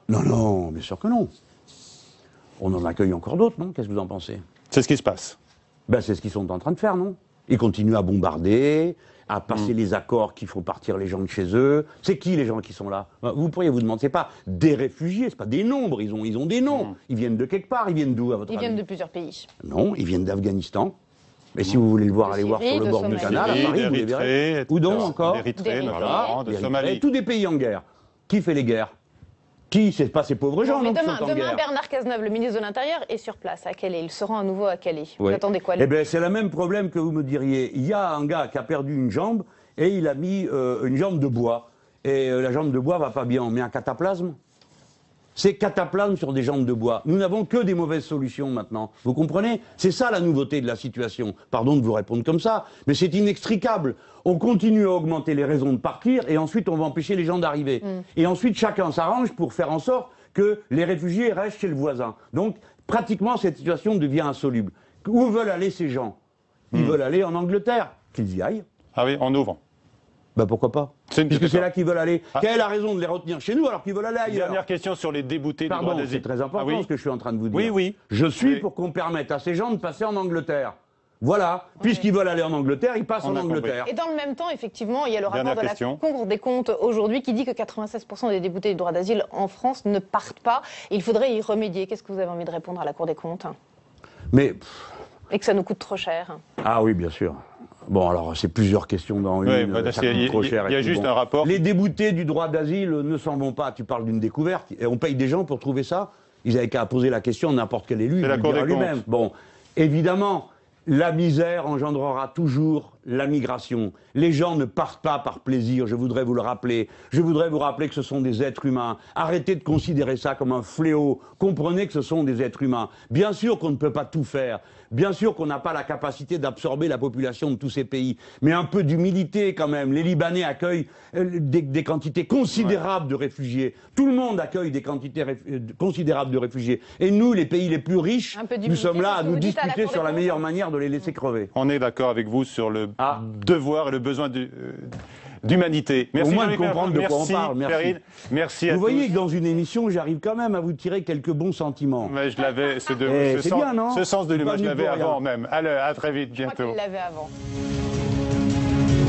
Non, bien sûr que non. On en accueille encore d'autres, non? Qu'est-ce que vous en pensez? C'est ce qui se passe. C'est ce qu'ils sont en train de faire, non? Ils continuent à bombarder, à passer les accords qui font partir les gens de chez eux. C'est qui les gens qui sont là? Vous pourriez vous demander, c'est pas des réfugiés, c'est pas des nombres, ils ont des noms. Ils viennent de quelque part, ils viennent d'où à votre avis? Ils viennent de plusieurs pays. Non, ils viennent d'Afghanistan. Mais si vous voulez le voir, allez voir sur le bord du canal, à Paris, vous les verrez. Où donc encore? D'Érythrée, notamment, de Somalie. Tous des pays en guerre. Qui fait les guerres? Qui? C'est pas ces pauvres gens, non, qui sont en guerre. Demain, Bernard Cazeneuve, le ministre de l'Intérieur, est sur place à Calais. Il se rend à nouveau à Calais. Vous attendez quoi? C'est le même problème que vous me diriez. Il y a un gars qui a perdu une jambe et il a mis une jambe de bois. et la jambe de bois va pas bien, on met un cataplasme. C'est cataplasme sur des jambes de bois. Nous n'avons que des mauvaises solutions maintenant. Vous comprenez? C'est ça la nouveauté de la situation. Pardon de vous répondre comme ça, mais c'est inextricable. On continue à augmenter les raisons de partir et ensuite on va empêcher les gens d'arriver. Et ensuite chacun s'arrange pour faire en sorte que les réfugiés restent chez le voisin. Donc pratiquement cette situation devient insoluble. Où veulent aller ces gens? Ils veulent aller en Angleterre. Qu'ils y aillent. Ah oui, en ouvrant. Ben pourquoi pas? Puisque c'est là qu'ils veulent aller. Quelle est la raison de les retenir chez nous alors qu'ils veulent aller ailleurs? Dernière question sur les déboutés du droit d'asile. C'est très important ce que je suis en train de vous dire. Oui, oui. Je suis pour qu'on permette à ces gens de passer en Angleterre. Voilà. Puisqu'ils veulent aller en Angleterre, ils passent en Angleterre. Et dans le même temps, effectivement, il y a le rapport de la Cour des comptes aujourd'hui qui dit que 96% des déboutés du droit d'asile en France ne partent pas. Il faudrait y remédier. Qu'est-ce que vous avez envie de répondre à la Cour des comptes? Et que ça nous coûte trop cher. Ah oui, bien sûr. Bon, alors, c'est plusieurs questions dans une. Oui, ça coûte trop cher. Il y a juste un rapport. Les déboutés du droit d'asile ne s'en vont pas. Tu parles d'une découverte. Et on paye des gens pour trouver ça. Ils n'avaient qu'à poser la question à n'importe quel élu. C'est la Cour des comptes. Bon, évidemment, la misère engendrera toujours la migration. Les gens ne partent pas par plaisir, je voudrais vous le rappeler. Je voudrais vous rappeler que ce sont des êtres humains. Arrêtez de considérer ça comme un fléau. Comprenez que ce sont des êtres humains. Bien sûr qu'on ne peut pas tout faire. Bien sûr qu'on n'a pas la capacité d'absorber la population de tous ces pays. Mais un peu d'humilité quand même. Les Libanais accueillent des quantités considérables de réfugiés. Tout le monde accueille des quantités considérables de réfugiés. Et nous, les pays les plus riches, nous sommes là à nous disputer sur la meilleure manière de les laisser crever. On est d'accord avec vous sur le devoir et le besoin d'humanité. Merci. Au moins de comprendre de quoi on parle. Merci. Perrine. Merci à tous. Vous voyez que dans une émission, j'arrive quand même à vous tirer quelques bons sentiments. Mais je l'avais, ce sens de l'humain, je l'avais avant même. Allez, à très vite, bientôt. Je crois qu'il l'avait avant.